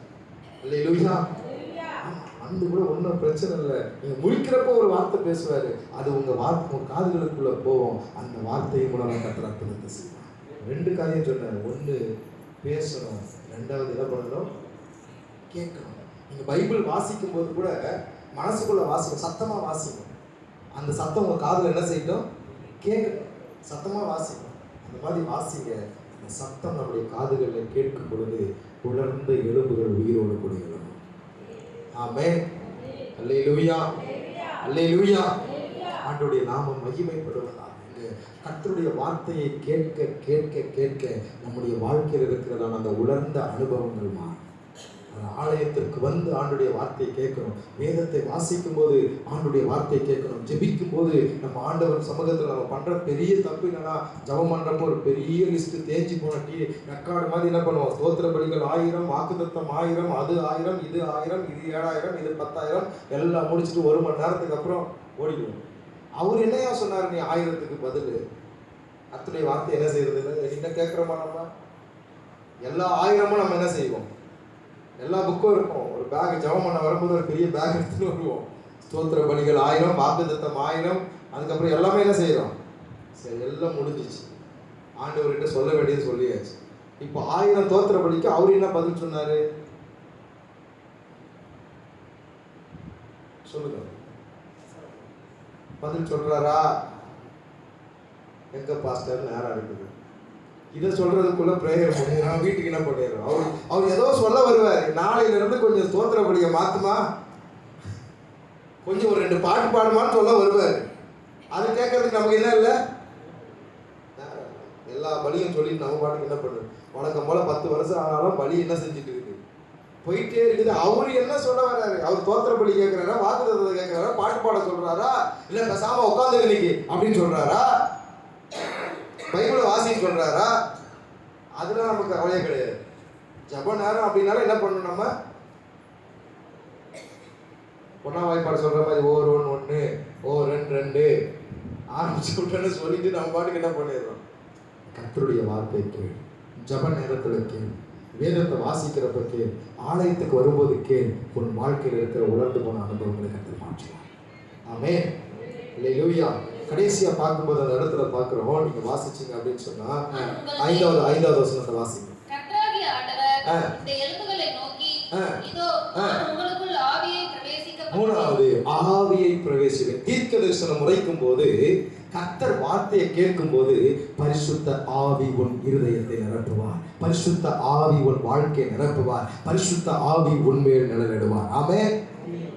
அல்லேலூயா. அந்த கூட ஒன்றும் பிரச்சனை இல்லை. நீங்க முழிக்கிறப்போ ஒரு வார்த்தை பேசுவாரு, அது உங்க காதுகளுக்குள்ள போவோம். அந்த வார்த்தையை மூலம் கர்த்தர் அற்புதத்தை செய்வார். 2 காரியம் சொன்னார். 1 பேசணும், 2வது என்ன பண்ணணும், கேட்கணும். நீங்க பைபிள் வாசிக்கும் போது கூட மனசுக்குள்ள வாசிக்கணும், சத்தமா வாசிக்கணும். அந்த சத்தம் உங்க காதுல என்ன செய்யட்டும்? கேட்கட்டும். சத்தமா வாசிக்கும். அந்த மாதிரி வாசிங்க. அந்த சத்தம் நம்முடைய காதுகளில் கேட்கும் பொழுது உலர்ந்த எலும்புகள் உயிரோடு கூட எழும். ஆமென். அல்லேலூயா, அல்லேலூயா. ஆண்டவருடைய நாமம் மகிமைப்படுவதாக. கர்த்தருடைய வார்த்தையை கேட்க கேட்க கேட்க நம்முடைய வாழ்க்கையில் இருக்கிறதான அந்த உலர்ந்த அனுபவங்கள் மாறும். ஆலயத்திற்கு வந்து ஆண்டுடைய வார்த்தையை கேட்கணும். வேதத்தை வாசிக்கும் போது ஆண்டுடைய வார்த்தையை கேட்கணும். ஜெபிக்கும் போது நம்ம ஆண்டவர் சமூகத்தில் நம்ம பண்ற பெரிய தப்பு என்னன்னா, ஜெபம் பண்றப்போ ஒரு பெரிய லிஸ்ட் தேஞ்சி போன ரெக்கார்டு மாதிரி என்ன பண்ணுவோம்? ஸ்தோத்திர பலிகள் 1000, வாக்குத்தத்தம் 1000, அது 1000, இது 1000, இது 7000, இது 10000 எல்லாம் முடிச்சுட்டு 1 மணி நேரத்துக்கு அப்புறம் ஓடிடுவோம். அவர் என்னையா சொன்னார்? நீ 1000க்கு பதில் கர்த்தருடைய வார்த்தை என்ன செய்யறது? என்ன கேட்கிறோமா? நம்ம எல்லா 1000மும் நம்ம என்ன செய்வோம்? எல்லா புக்கும் இருக்கும். ஒரு பேக் ஜெபம் பண்ண வரும்போது ஒரு பெரிய பேக் எடுத்துட்டு வருவோம். ஸ்தோத்திர பலிகள் 1000, வாக்குத்தத்தம் 1000, அதுக்கப்புறம் எல்லாமே என்ன செய்யறோம்? சரி, எல்லாம் முடிஞ்சிச்சு. ஆண்டவர்கிட்ட சொல்ல வேண்டியது சொல்லியாச்சு. இப்போ 1000 ஸ்தோத்திர பலிக்கு அவர் என்ன பதில் சொன்னாரு? சொல்லுங்க. பதில் சொல்றாரா? எங்க பாஸ்டர் நேரம் இருக்குது. இதை சொல்றதுக்குள்ள பிரேயர் பண்ணிடுறோம். வீட்டுக்கு என்ன பண்ணிடுறோம்? அவர் ஏதோ சொல்ல வருவார். நாளையில இருந்து கொஞ்சம் ஸ்தோத்திர பலியை மாத்துமா, கொஞ்சம் ஒரு 2 பாட்டு பாடுமான்னு சொல்ல வருவார். அது கேட்கறதுக்கு நமக்கு என்ன இல்லை? எல்லா பலியும் சொல்லிட்டு நம்ம பாட்டுக்கு என்ன பண்ணுறது? வழக்கம் போல 10 வருஷம் ஆனாலும் பலி என்ன செஞ்சுட்டு இருக்கு? போயிட்டே இருக்குது. அவரு என்ன சொல்ல வர்றாரு? அவர் ஸ்தோத்திர பலி கேட்கிறாரா, வாக்குத்தத்தத்தை கேட்கிறாரா, பாட்டு பாட சொல்றாரா, இல்ல பேசாம உட்காந்து இன்னைக்கு அப்படின்னு சொல்றாரா, பைபிளை வாசின்னு சொல்றாரா? அதெல்லாம் நமக்கு கவலையே கிடையாது. ஜப நேரம் அப்படின்னாலும் என்ன பண்ணணும்? நம்ம பொண்ணா வாய்ப்பாடு சொல்ற மாதிரி ஓர் 1 1 ஓர் 2 2 ஆரம்பிச்சு விட்டேன்னு சொல்லிட்டு நம்ம பாட்டுக்கு என்ன பண்ணிடுறோம்? கர்த்தருடைய வார்த்தை கேள், ஜப நேரத்துல கேள், வேதத்தை வாசிக்கிறப்ப கேள், ஆலயத்துக்கு வரும்போது கேள். உன் வாழ்க்கையில் இருக்கிற உலர்ந்து போன அனுபவங்களை கர்த்தர் மாற்றுவார். ஆமென். அல்லேலூயா. கடைசியா பார்க்கும்போது அந்த இடத்துல பார்க்கிறோம். நீங்க வாசிச்சீங்க அப்படின்னு சொன்னா 5வது வசனத்தை வாசிங்க. கர்த்தராகிய ஆண்டவர் இந்த எலும்புகளை நோக்கி, இதோ நான் உங்களுக்குள் ஆவியை பிரவேசிக்க 3வது ஆவியை பிரவேசிக்க. தீர்க்க தரிசனம் உரைக்கும் போது கர்த்தர் வார்த்தையை கேட்கும் போது பரிசுத்த ஆவி உன் இருதயத்தை நிரப்புவார், பரிசுத்த ஆவி உன் வாழ்க்கையை நிரப்புவார், பரிசுத்த ஆவி உன்மேல் நிழலிடுவார். ஆமென்.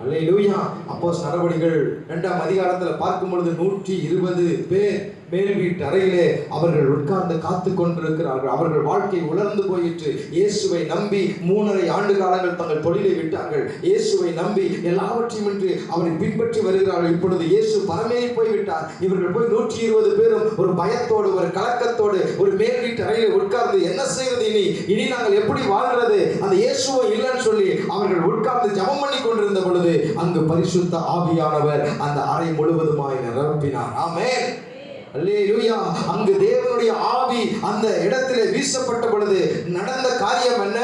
அல்லேலூயா. அப்போஸ்தலர் நடவடிக்கைகள் 2ஆம் அதிகாரத்துல பார்க்கும் பொழுது 120 பேர் மேல் வீட்டு அறையிலே அவர்கள் உட்கார்ந்து காத்து கொண்டிருக்கிறார்கள். அவர்கள் வாழ்க்கை உலர்ந்து போயிற்று. இயேசுவை நம்பி 3.5 ஆண்டு காலங்கள் தங்கள் தொழிலை விட்டார்கள். இயேசுவை நம்பி எல்லாவற்றையுமின்றி அவரை பின்பற்றி வருகிறார்கள். இப்பொழுது இயேசு பரமேறி போய்விட்டார். இவர்கள் போய் 120 பேரும் ஒரு பயத்தோடு, ஒரு கலக்கத்தோடு ஒரு மேல் வீட்டு அறையிலே உட்கார்ந்து என்ன செய்வது, இனி நாங்கள் எப்படி வாழ்றது, அந்த இயேசுவை இல்லைன்னு சொல்லி அவர்கள் உட்கார்ந்து ஜெபம் பண்ணி கொண்டிருந்த பொழுது அங்கு பரிசுத்த ஆவியானவர் அந்த அறை முழுவதுமாய் நிரப்பினார். ஆமென். அல்லேலூயா. அங்கு தேவனுடைய ஆவி அந்த இடத்திலே வீசப்பட்ட பொழுது நடந்த காரியம் என்ன?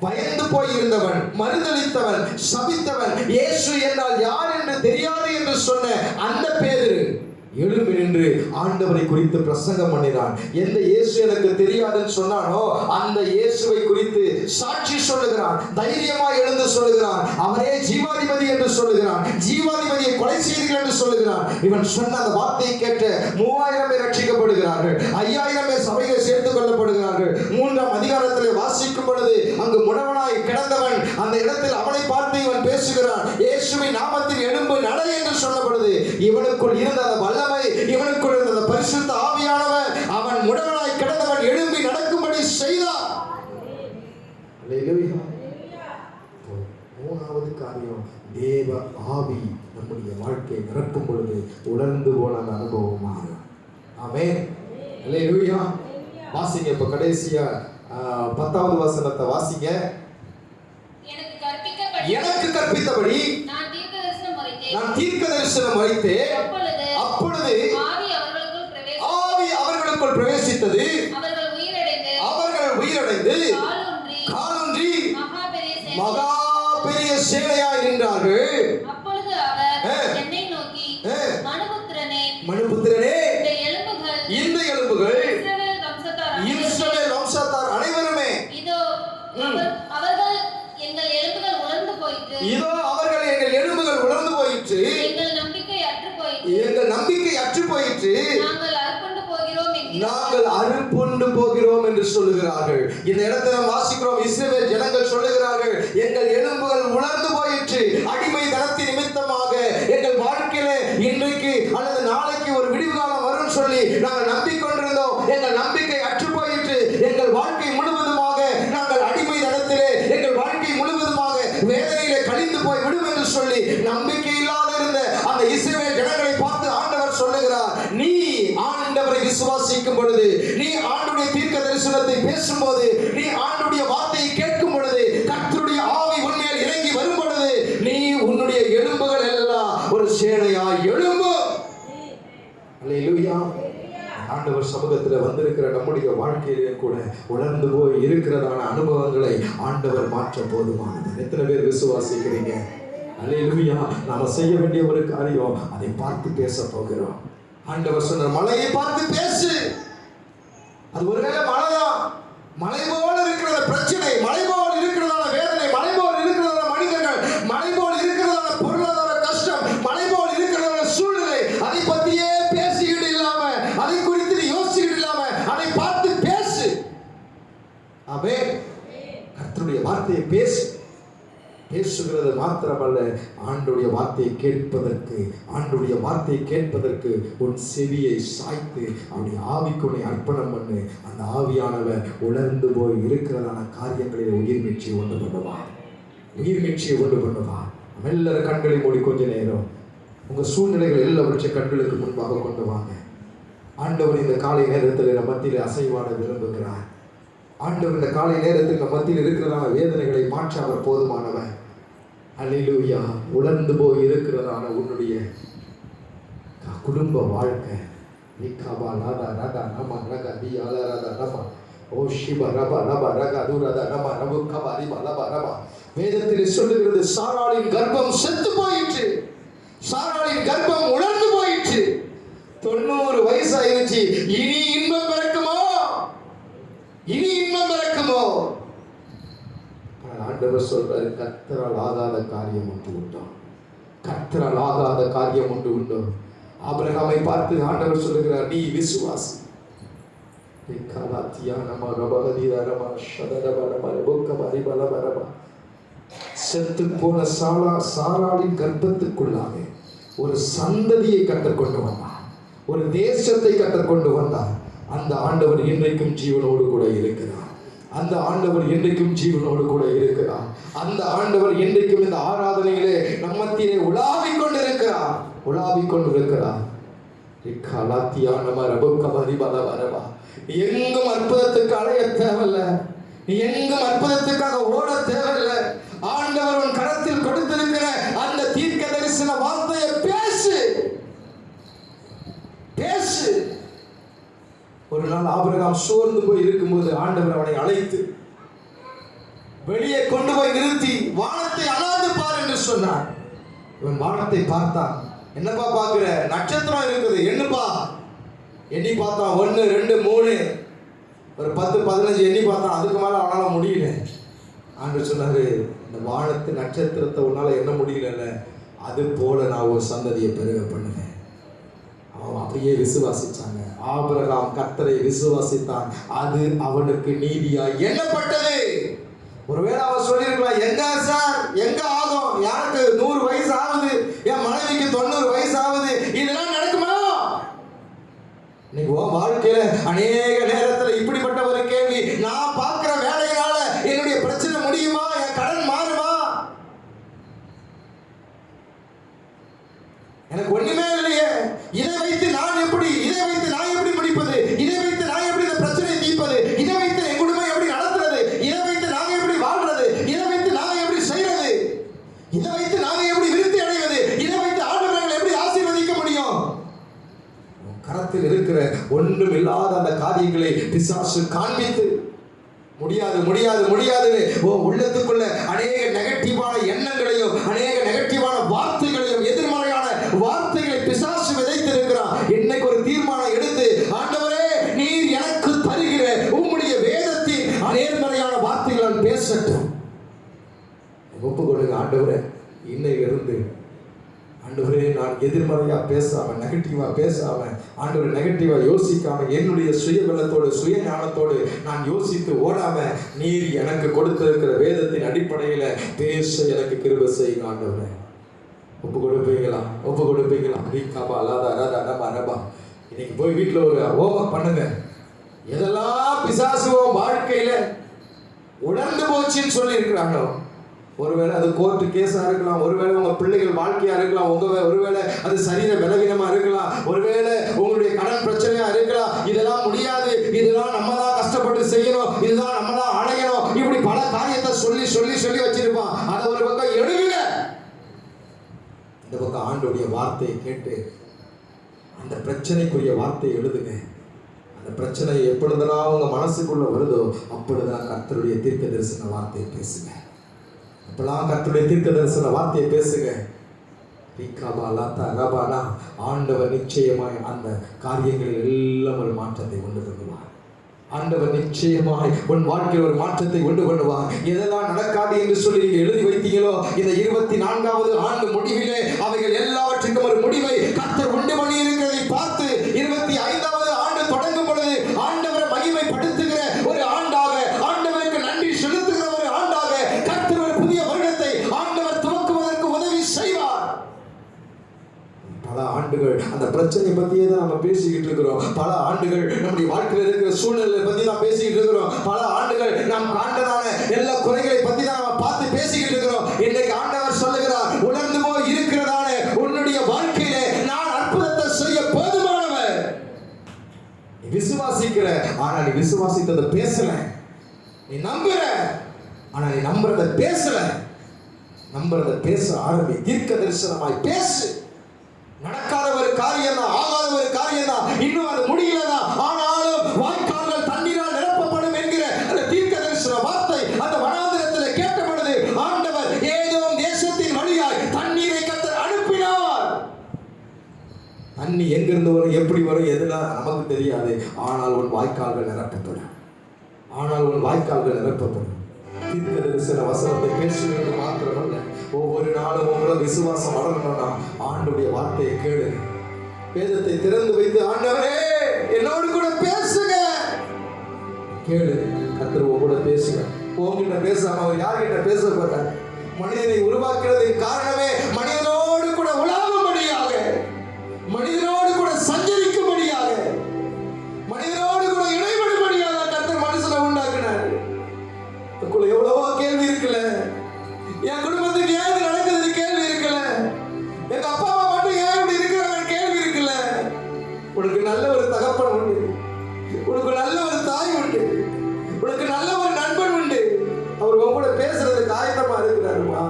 பயந்து போயிருந்தவன், மறுதலித்தவன், சபித்தவன், இயேசு என்றால் யார் என்று தெரியாது என்று சொன்ன அந்த பேதுரு எழும்பி நின்று ஆண்டவரை குறித்து பிரசங்கம் பண்ணினான். எந்த இயேசு எனக்கு தெரியாதுன்னு சொன்னானோ அந்த இயேசுவை குறித்து சாட்சி சொல்லுகிறான். தைரியமாய் எழுந்து சொல்லுகிறான். அவரே ஜீவாதிபதி என்று சொல்லுகிறான். ஜீவாதிபதியை கொலை செய்தீர்கள் என்று சொல்லுகிறான். இவன் சொன்ன அந்த வார்த்தையை கேட்ட 3000 பேர் ரட்சிக்கப்படுகிறார்கள். 5000 பேர் சபையில் சேர்த்துக் கொள்ளப்படுகிறார்கள். 3ஆம் அதிகாரத்திலே வாசிக்கும் பொழுது அங்கு முடவனாய் கிடந்தவன் அந்த இடத்தில் அவனை பார்த்து இவன் பேசுகிறான். இயேசுவின் நாமத்தில் எழும்பு நட என்று சொன்ன பொழுது இவனுக்குள் இருந்த அந்த வல்லமை, இவனுக்குள் இருந்த பரிசுத்த ஆவியானவர் அவன் முடவனாய் கிடந்தவன் எழும்பி நடக்கும்படி செய்தார். அல்லேலூயா. 3வது காரியம், தேவ ஆவி நம்முடைய வாழ்க்கையை நிரப்பும் பொழுது உலர்ந்து போன அந்த அனுபவம் மாறும். ஆமென். அல்லேலூயா. வாசிங்க இப்ப கடைசியா 10வது வசனத்தை வாசிங்க. எனக்கு கற்பித்தபடி நான் தீர்க்க தரிசனம் உரைத்தேன். அப்பொழுது ஆவி அவர்களுக்குள் பிரவேசித்தது. அவர்கள் உயிரடைந்து காலூன்றி மகா பெரிய சேனையாய் நின்றார்கள். அப்பொழுது அவர் என்னை நோக்கி, மனுபுத்திரனே, இந்த எலும்புகள் இஸ்ரவேல் வம்சத்தார் அனைவருமே, இதோ அவர்கள் எங்கள் எலும்புகள் உலர்ந்து போயிற்று, எங்கள் நம்பிக்கை அற்று போயிற்று, சொல்லுகிறார்கள். இந்த இடத்துல வாசிக்கிறோம், இஸ்ரவேல் ஜனங்கள் சொல்லுகிறார்கள், எங்கள் எலும்புகள் உலர்ந்து போயிற்று. அடிமை தனத்தின் நிமித்தமாக எங்கள் வாழ்க்கையில இன்றைக்கு அல்லது நாளைக்கு ஒரு விடிவு காலம் வரும் சொல்லி நாங்கள் நம்பிக்கொண்டிருந்தோம். எங்கள் நம்பிக்கை அற்று போயிற்று. எங்கள் வாழ்க்கை முழுவதுமாக நாங்கள் அடிமை தனத்திலே, எங்கள் வாழ்க்கை முழுவதுமாக வேதனையிலே கழிந்து போய் விடும் என்று சொல்லி நம்பிக்கை இல்லாத இருந்த அந்த இஸ்ரவேல் ஜனங்களை பார்த்து ஆண்டவர் சொல்லுகிறார், நீ ஆண்டவரை விசுவாசிக்கும் பொழுது, நீ ஆண்டுடைய தீர்க்க தரிசனத்தை பேசும்போது, நீ ஆண்டுடைய வார்த்தையை கேட்கும் பொழுது, கர்த்தருடைய ஆவி உன்மேல் இறங்கி வரும் பொழுது, நீ உன்னுடைய எலும்புகள் எல்லாம் ஒரு சேனையாய் எழும்பு. அல்லேலூயா. ஆண்டவர் சமூகத்தில் வந்திருக்கிற நம்முடைய வாழ்க்கையிலே கூட உணர்ந்து போய் இருக்கிறதான அனுபவங்களை ஆண்டவர் மாற்ற போதுமானது. எத்தனை பேர் விசுவாசிக்கிறீங்க? அல்லேலூயா. நாம செய்ய வேண்டிய ஒரு காரியம், அதை பார்த்து பேச போகிறோம். ஆண்டவர் சொன்னார், மலையை பார்த்து பேசு. அது ஒருவேளை மழைதான், மலை போல இருக்கிற பிரச்சனை, மலை போல இருக்கிறதான வேதனை, மலை போல இருக்கிறதான மனிதர்கள், மலை போல இருக்கிறதான பொருளாதார கஷ்டம், மலை போல இருக்கிறதான சூழ்நிலை, அதை பத்தியே பேசிக்கிட்டு இல்லாம, அதை குறித்து யோசிச்சுக்கிட்டு இல்லாம அதை பார்த்து பேசு. ஆமென். கர்த்தருடைய வார்த்தையை பேசு. பேசுகிறது மாத்திரமல்ல, ஆண்டுடைய வார்த்தையை கேட்பதற்கு, ஆண்டுடைய வார்த்தையை கேட்பதற்கு உன் செவியை சாய்த்து அவனுடைய ஆவிக்குனை அர்ப்பணம் பண்ணு. அந்த ஆவியானவர் உணர்ந்து போய் இருக்கிறதான காரியங்களில் உயிர் மீட்சியை உண்டு பண்ணுவார். உயிர் மீட்சியை உண்டு பண்ணுவார். எல்லாரும் கண்களை மூடி கொஞ்ச நேரம் உங்க சூழ்நிலைகள் எல்லாவற்றை கண்களுக்கு முன்பாக கொண்டு வாங்க. ஆண்டவர் இந்த காலை நேரத்தில் நம்ம மத்தியில் அசைவாட விரும்புகிறார். ஆண்டவர் இந்த காலை நேரத்தில் நம்ம மத்தியில் இருக்கிறதான வேதனைகளை மாற்ற அவர் போதுமானவர். அல்லேலூயா. உணர்ந்து போய் இருக்கிறதான உன்னுடைய குடும்ப வாழ்க்கை, வேதத்தில் சொல்லுகிறது, சாராளின் கர்ப்பம் செத்து போயிற்று, சாராளின் கர்ப்பம் உணர்ந்து போயிற்று. 90 வயசு ஆயிருச்சு. இனி இன்பம் பிறக்குமோ? இனி இன்பம் பிறக்குமோ? ஆண்டவர் சொல்றாரு, கர்த்தரால் ஆகாத காரியம் ஒன்று உண்டோ? கர்த்தரால் ஆகாத காரியம் ஒன்று உண்டோ? ஆபிரகாமை பார்த்து ஆண்டவர் சொல்லுகிறார், நீ விசுவாசி. செத்து போன சாராளின் கர்ப்பத்துக்குள்ளாக ஒரு சந்ததியை கற்றுக்கொண்டு வந்தார், ஒரு தேசத்தை கற்றுக்கொண்டு வந்தார். அந்த ஆண்டவர் இன்றைக்கும் ஜீவனோடு கூட இருக்கிறார். அந்த ஆண்டவர் இன்றைக்கும் ஜீவனோடு கூட இருக்கிறார். அந்த ஆண்டவர் இன்றைக்கும் இந்த ஆராதனையிலே நம்மத்திலே உலாவிக் கொண்டிருக்கிறார், உலாவிக் கொண்டிருக்கிறார். நீ எங்கும் அற்புதத்துக்கு அலைய தேவையில்லை, நீ எங்கும் அற்புதத்துக்காக ஓட தேவையில்லை. ஆண்டவர் உன் கரத்தில் கொடுத்திருக்கிற அந்த தீர்க்க தரிசன வார்த்தையை பேசு, பேசு. ஒரு நாள் ஆபிரகாம் சோர்ந்து போய் இருக்கும்போது ஆண்டவர் அவனை அழைத்து வெளியே கொண்டு போய் நிறுத்தி வானத்தை அனாந்து பார் என்று சொன்னார். இவன் வானத்தை பார்த்தான். என்னப்பா பார்க்கிற? நட்சத்திரம் இருக்குது, என்னப்பா? எண்ணி பார்த்தான். 1 2 3 ஒரு 10 15 எண்ணி பார்த்தான். அதுக்கு மேல அவனால முடியல. ஆண்டவர் சொன்னாரு, இந்த வானத்து நட்சத்திரத்தை உன்னால என்ன முடியல, அது போல நான் ஒரு சந்ததியை பெருக பண்ணுவேன். அவன் அப்படியே விசுவாசிச்சாங்க. ஆபிரகாம் கர்த்தரை விசுவாசித்தான், அது அவனுக்கு நீதியாய் எண்ணப்பட்டது. ஒருவேளை அவன் சொல்லியிருக்கலாம், எங்க சார், எங்க ஆகும், யாருக்கு 100 வயசு ஆகுது, என் மனைவிக்கு 90 வயசு ஆகுது, இதெல்லாம் நடக்குமா? இன்னைக்கு வாழ்க்கையில அநேக நேரத்துல இப்படிப்பட்ட ஒரு கேள்வி, நான் பார்க்கிற வேலையினால என்னுடைய பிரச்சனை முடியுமா, என் கடன் மாறுமா, எனக்கு ஒண்ணுமே இல்லையே, இதை வைத்து நான் எப்படி, இதை வைத்து நான் எப்படி முடிப்பது, இதை வைத்து நான் எப்படி இந்த பிரச்சனையை தீர்ப்பது, இதை வைத்து என் குடும்பம் எப்படி நடத்துறது, இதை வைத்து நாங்க எப்படி வாழ்றது, இதை வைத்து நாங்க எப்படி செய்யறது, இதை வைத்து நாங்க எப்படி விருத்தி அடைவது, இதை வைத்து ஆண்டவர்களை எப்படி ஆசீர்வதிக்க முடியும்? கரத்தில் இருக்கிற ஒன்றும் இல்லாத அந்த காரியங்களை பிசாசு காண்பித்து முடியாது முடியாது முடியாது உள்ளத்துக்குள்ள அநேக நெகட்டிவான எண்ணங்களையும் அநேக நெகட்டிவான வார்த்தைகளையும் எதிர்மறையான வார்த்தைகளை பிசாசு விதைத்திருக்கிறான். இன்னைக்கு ஒரு தீர்மானம் எடுத்து, ஆண்டவரே நீர் எனக்கு தருகிற உம்முடைய வேதத்தின் நேர்மறையான வார்த்தைகள் பேசட்டும். ஒப்பு கொடுங்க. ஆண்டவரே, இன்னையிலிருந்து ஆண்டவரே நான் எதிர்மறையா பேசாம, நெகட்டிவா பேசாம, ஆண்டவர் நெகட்டிவா யோசிக்காம, என்னுடைய சுயபலத்தோடு சுய ஞானத்தோடு நான் யோசித்து ஓடாம, நீர் எனக்கு கொடுத்திருக்கிற வேதத்தின் அடிப்படையில பேச எனக்கு கிருபை செய்யுங்க ஆண்டவரே. ஒப்பு கொடுப்பீங்களா? ஒப்பு கொடுப்பீங்களா? ரீகாபா அலாதா அரதா நபா நபா. இன்னைக்கு போய் வீட்டில் ஒரு ஹோம்வொர்க் பண்ணுங்க. எதெல்லாம் பிசாசு வாழ்க்கையில உணர்ந்து போச்சுன்னு சொல்லி இருக்கிறாங்களோ, ஒருவேளை அது கோர்ட்டு கேஸா இருக்கலாம், ஒருவேளை உங்க பிள்ளைகள் வாழ்க்கையா இருக்கலாம், ஒருவேளை அது சரீர பலவீனமா இருக்கலாம், ஒருவேளை உங்களுடைய கடன் பிரச்சனையா இருக்கலாம். இதெல்லாம் முடியாது, இதெல்லாம் நம்ம தான் கஷ்டப்பட்டு செய்யணும், இதுதான் நம்ம தான் அடையணும், இப்படி பல காரியத்தை சொல்லி சொல்லி சொல்லி வச்சிருப்பான். அதை ஒரு பக்கம் எழுதுங்க, இந்த பக்கம் ஆண்டோடைய வார்த்தையை கேட்டு அந்த பிரச்சனைக்குரிய வார்த்தையை எழுதுங்க. அந்த பிரச்சனை எப்பொழுதெல்லாம் உங்க மனசுக்குள்ள வருதோ அப்பொழுதுதான் கர்த்தருடைய தீர்க்க தரிசன வார்த்தையை பேசுங்க. அப்பெல்லாம் கர்த்தருடைய தீர்க்க தரிசன வார்த்தையை பேசுங்க. ஆண்டவர் நிச்சயமாய் அந்த காரியங்களில் எல்லாம் ஒரு மாற்றத்தை கொண்டு வருவார். ஆண்டவர் நிச்சயமாய் உன் வாழ்க்கையில் ஒரு மாற்றத்தை கொண்டு வருவார். எதெல்லாம் நடக்காது என்று சொல்லி நீங்க எழுதி வைத்தீங்களோ, இந்த 24வது ஆண்டு முடிவிலே அவைகள் எல்லாவற்றுக்கும் ஒரு முடிவை கர்த்தர் உண்டு பண்ணி இருக்கிறதை பார்த்து 25வது ஆண்டு தொடங்கும் பொழுது ஆண்டவரை மகிமைப்படுத்துகிற ஒரு ஆண்டாக, ஆண்டவருக்கு நன்றி செலுத்துகிற ஒரு ஆண்டாக கர்த்தர் ஒரு புதிய வருடத்தை ஆண்டவர் துவக்குவதற்கு உதவி செய்வார். பல ஆண்டுகள் அந்த பிரச்சனை பத்தியே தான் நம்ம பேசிக்கிட்டு இருக்கிறோம். பல ஆண்டுகள் நம்முடைய வாழ்க்கையில் இருக்கிற சூழ்நிலை பத்தி தான் பேசிக்கிட்டு இருக்கிறோம். பல ஆண்டுகள் நாம் காண்டதான எல்லா குறைகளை பத்தி தான் நம்ம பார்த்து பேசிக்கிட்டு இருக்கிறோம். இன்னைக்கு ஆண்டவர் சொல்லுகிறார், உணர்ந்து போய் இருக்கிறதான உன்னுடைய வாழ்க்கையிலே நான் அற்புதத்தை செய்ய போதுமானவர். நீ விசுவாசிக்கிற, ஆனா நீ விசுவாசித்ததை பேசல. நீ நம்புற, ஆனா நீ நம்புறத பேசல. நம்புறத பேச ஆரம்பி. தீர்க்க தரிசனமாய் பேசு. நடக்காத ஒரு காரியம் தான், ஆகாத ஒரு காரியம் தான், இன்னும் அது முடியலதான், ஆனாலும் வாய்க்கால்கள் தண்ணீரால் நிரப்பப்படும் என்கிற அந்த தீர்க்க தரிசன வார்த்தை அந்த வனாந்திரத்தில் கேட்டபொழுது ஆண்டவர் ஏதோ தேசத்தின் வழியாய் தண்ணீரை கர்த்தர் அனுப்பினார். தண்ணி எங்கிருந்து வரும், எப்படி வரும், எதுலாம் நமக்கு தெரியாது. ஆனால் உன் வாய்க்கால்கள் நிரப்பப்படும். ஆனால் உன் வாய்க்கால்கள் நிரப்பப்படும். தீர்க்க தரிசன வசனத்தை பேசுவது மாத்திரமல்ல, ஒவ்வொரு நாளும் உங்களை விசுவாசம் வளரணும்னா ஆண்டுடைய வார்த்தையை கேளு. வேதத்தை திறந்து வைத்து, ஆண்டவரே என்னோடு கூட பேசுங்க கேளு. கர்த்தர் உங்க கூட பேசுங்க. உங்ககிட்ட பேசாம அவர் யார்கிட்ட பேச போறார்? மனிதனை உருவாக்குறதுக்கு காரணமே மனிதனோடு கூட உலாவும்படியாக, மனிதனோடு கூட சஞ்சரிக்கும்படியாக, மனிதனோடு கூட இடைபடும்படியாக கர்த்தர் மனுஷனை உண்டாக்குனார். எவ்வளவோ கேள்வி இருக்குல்ல, என் குடும்பத்துக்கு ஏன் இது நடக்குது கேள்வி இருக்குல்ல, எங்க அப்பா அம்மா மட்டும் ஏன் இப்படி இருக்கிறாங்க கேள்வி இருக்குல்ல. உனக்கு நல்ல ஒரு தகப்பன் உண்டு, உனக்கு நல்ல ஒரு தாய் உண்டு, உனக்கு நல்ல ஒரு நண்பன் உண்டு. அவர் உங்களோட பேசுறதுக்கு ஆயத்தமா இருக்கிறாருமா,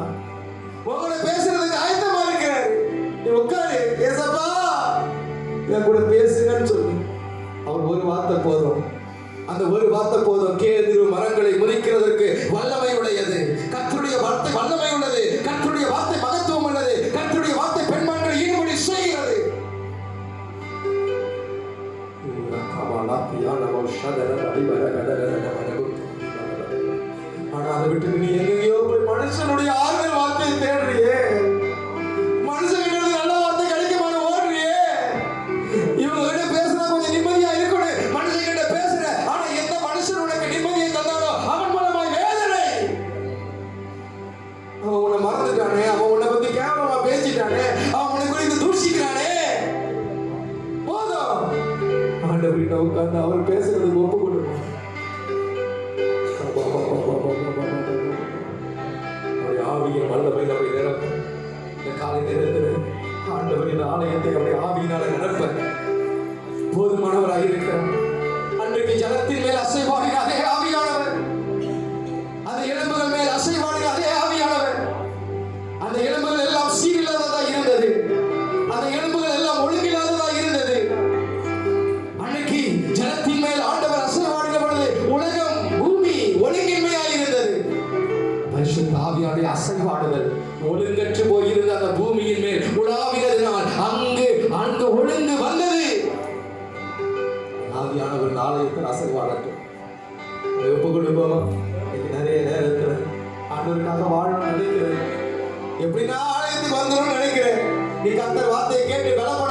உங்களோட பேசுறதுக்கு ஆயத்தமா இருக்கிறாரு. நீ உட்காரு, ஏசப்பா என் கூட பேசுங்கன்னு சொல்லு. அவர் ஒரு வார்த்தை போதும், அந்த ஒரு வார்த்தை போதும். கேதுரு மரங்களை முறிக்கிறதற்கு வல்லமை உடையது. கர்த்தருடைய வார்த்தை வல்லமை உள்ளது. கர்த்தருடைய வார்த்தை மகத்துவம் உள்ளது. கர்த்தருடைய வார்த்தை பெண்மக்களை ஈடுபடி செய்கிறது. ஆனா அதை விட்டு நீ எங்கேயோ போய் மனுஷனுடைய ஆறுதல் வார்த்தையை தேடுறியே, மனுஷன் நல்ல வார்த்தை கிடைக்குமான ஓடுறியே. இவங்க கிட்ட பேசுனா கொஞ்சம் நிம்மதியா இருக்கணும். மனுஷன் கிட்ட பேசுற, ஆனா எந்த மனுஷன் உனக்கு நிம்மதியை தந்தாரோ அவன் மூலமாய் வேதனை. அவன் உன்னை மறந்துட்டானே, அவன் உன்னை பத்தி கேவலமா பேசிட்டானே, அவன் உன்னை குறித்து தூஷிக்கிறானே. போதும், ஆண்டவர்கிட்ட உட்கார்ந்து அவர் பேசுறதுக்கு ஒப்பு கொடுக்கும். ஆவியின் வல்லமை நம்மை நிரப்ப இந்த காலை நேரத்தில் ஆண்டவரின் ஆலயத்தை அவருடைய ஆவியினால நிரப்ப போதுமானவராக இருக்கிறார். அன்றைக்கு ஜனத்தின் மேல் அசைவாடின அதே ஆவியானவர், அந்த எலும்புகள் மேல் அசைவாடின அதே ஆவியானவர். அந்த எலும்புகள் எல்லாம் சீரில்லாததா இருந்தது, அந்த எலும்புகள் எல்லாம் ஒழுங்கில்லாததா இருந்தது. அன்னைக்கு ஜனத்தின் மேல் ஆண்டவர் அசைவாடின பொழுது உலகம் பூமி ஒழுங்கின்மையா இருந்தது. பரிசுத்த ஆவியானுடைய அசைவாடுதல் ஒழுங்கற்று போயிருந்த அந்த பூமியின் மேல் உலாவினதினால் அங்கு ஒழுங்கு வந்தது. ஆவியானவர் ஆலயத்தில் அசைவாடட்டும். ஒப்பு கொடுப்போம். நிறைய நேரத்தில் ஆண்டவருக்காக வாழணும்னு நினைக்கிறேன். எப்படின்னா ஆலயத்துக்கு வந்துடும் நினைக்கிறேன். நீ கர்த்தர் வார்த்தையை கேட்டு பலப்பட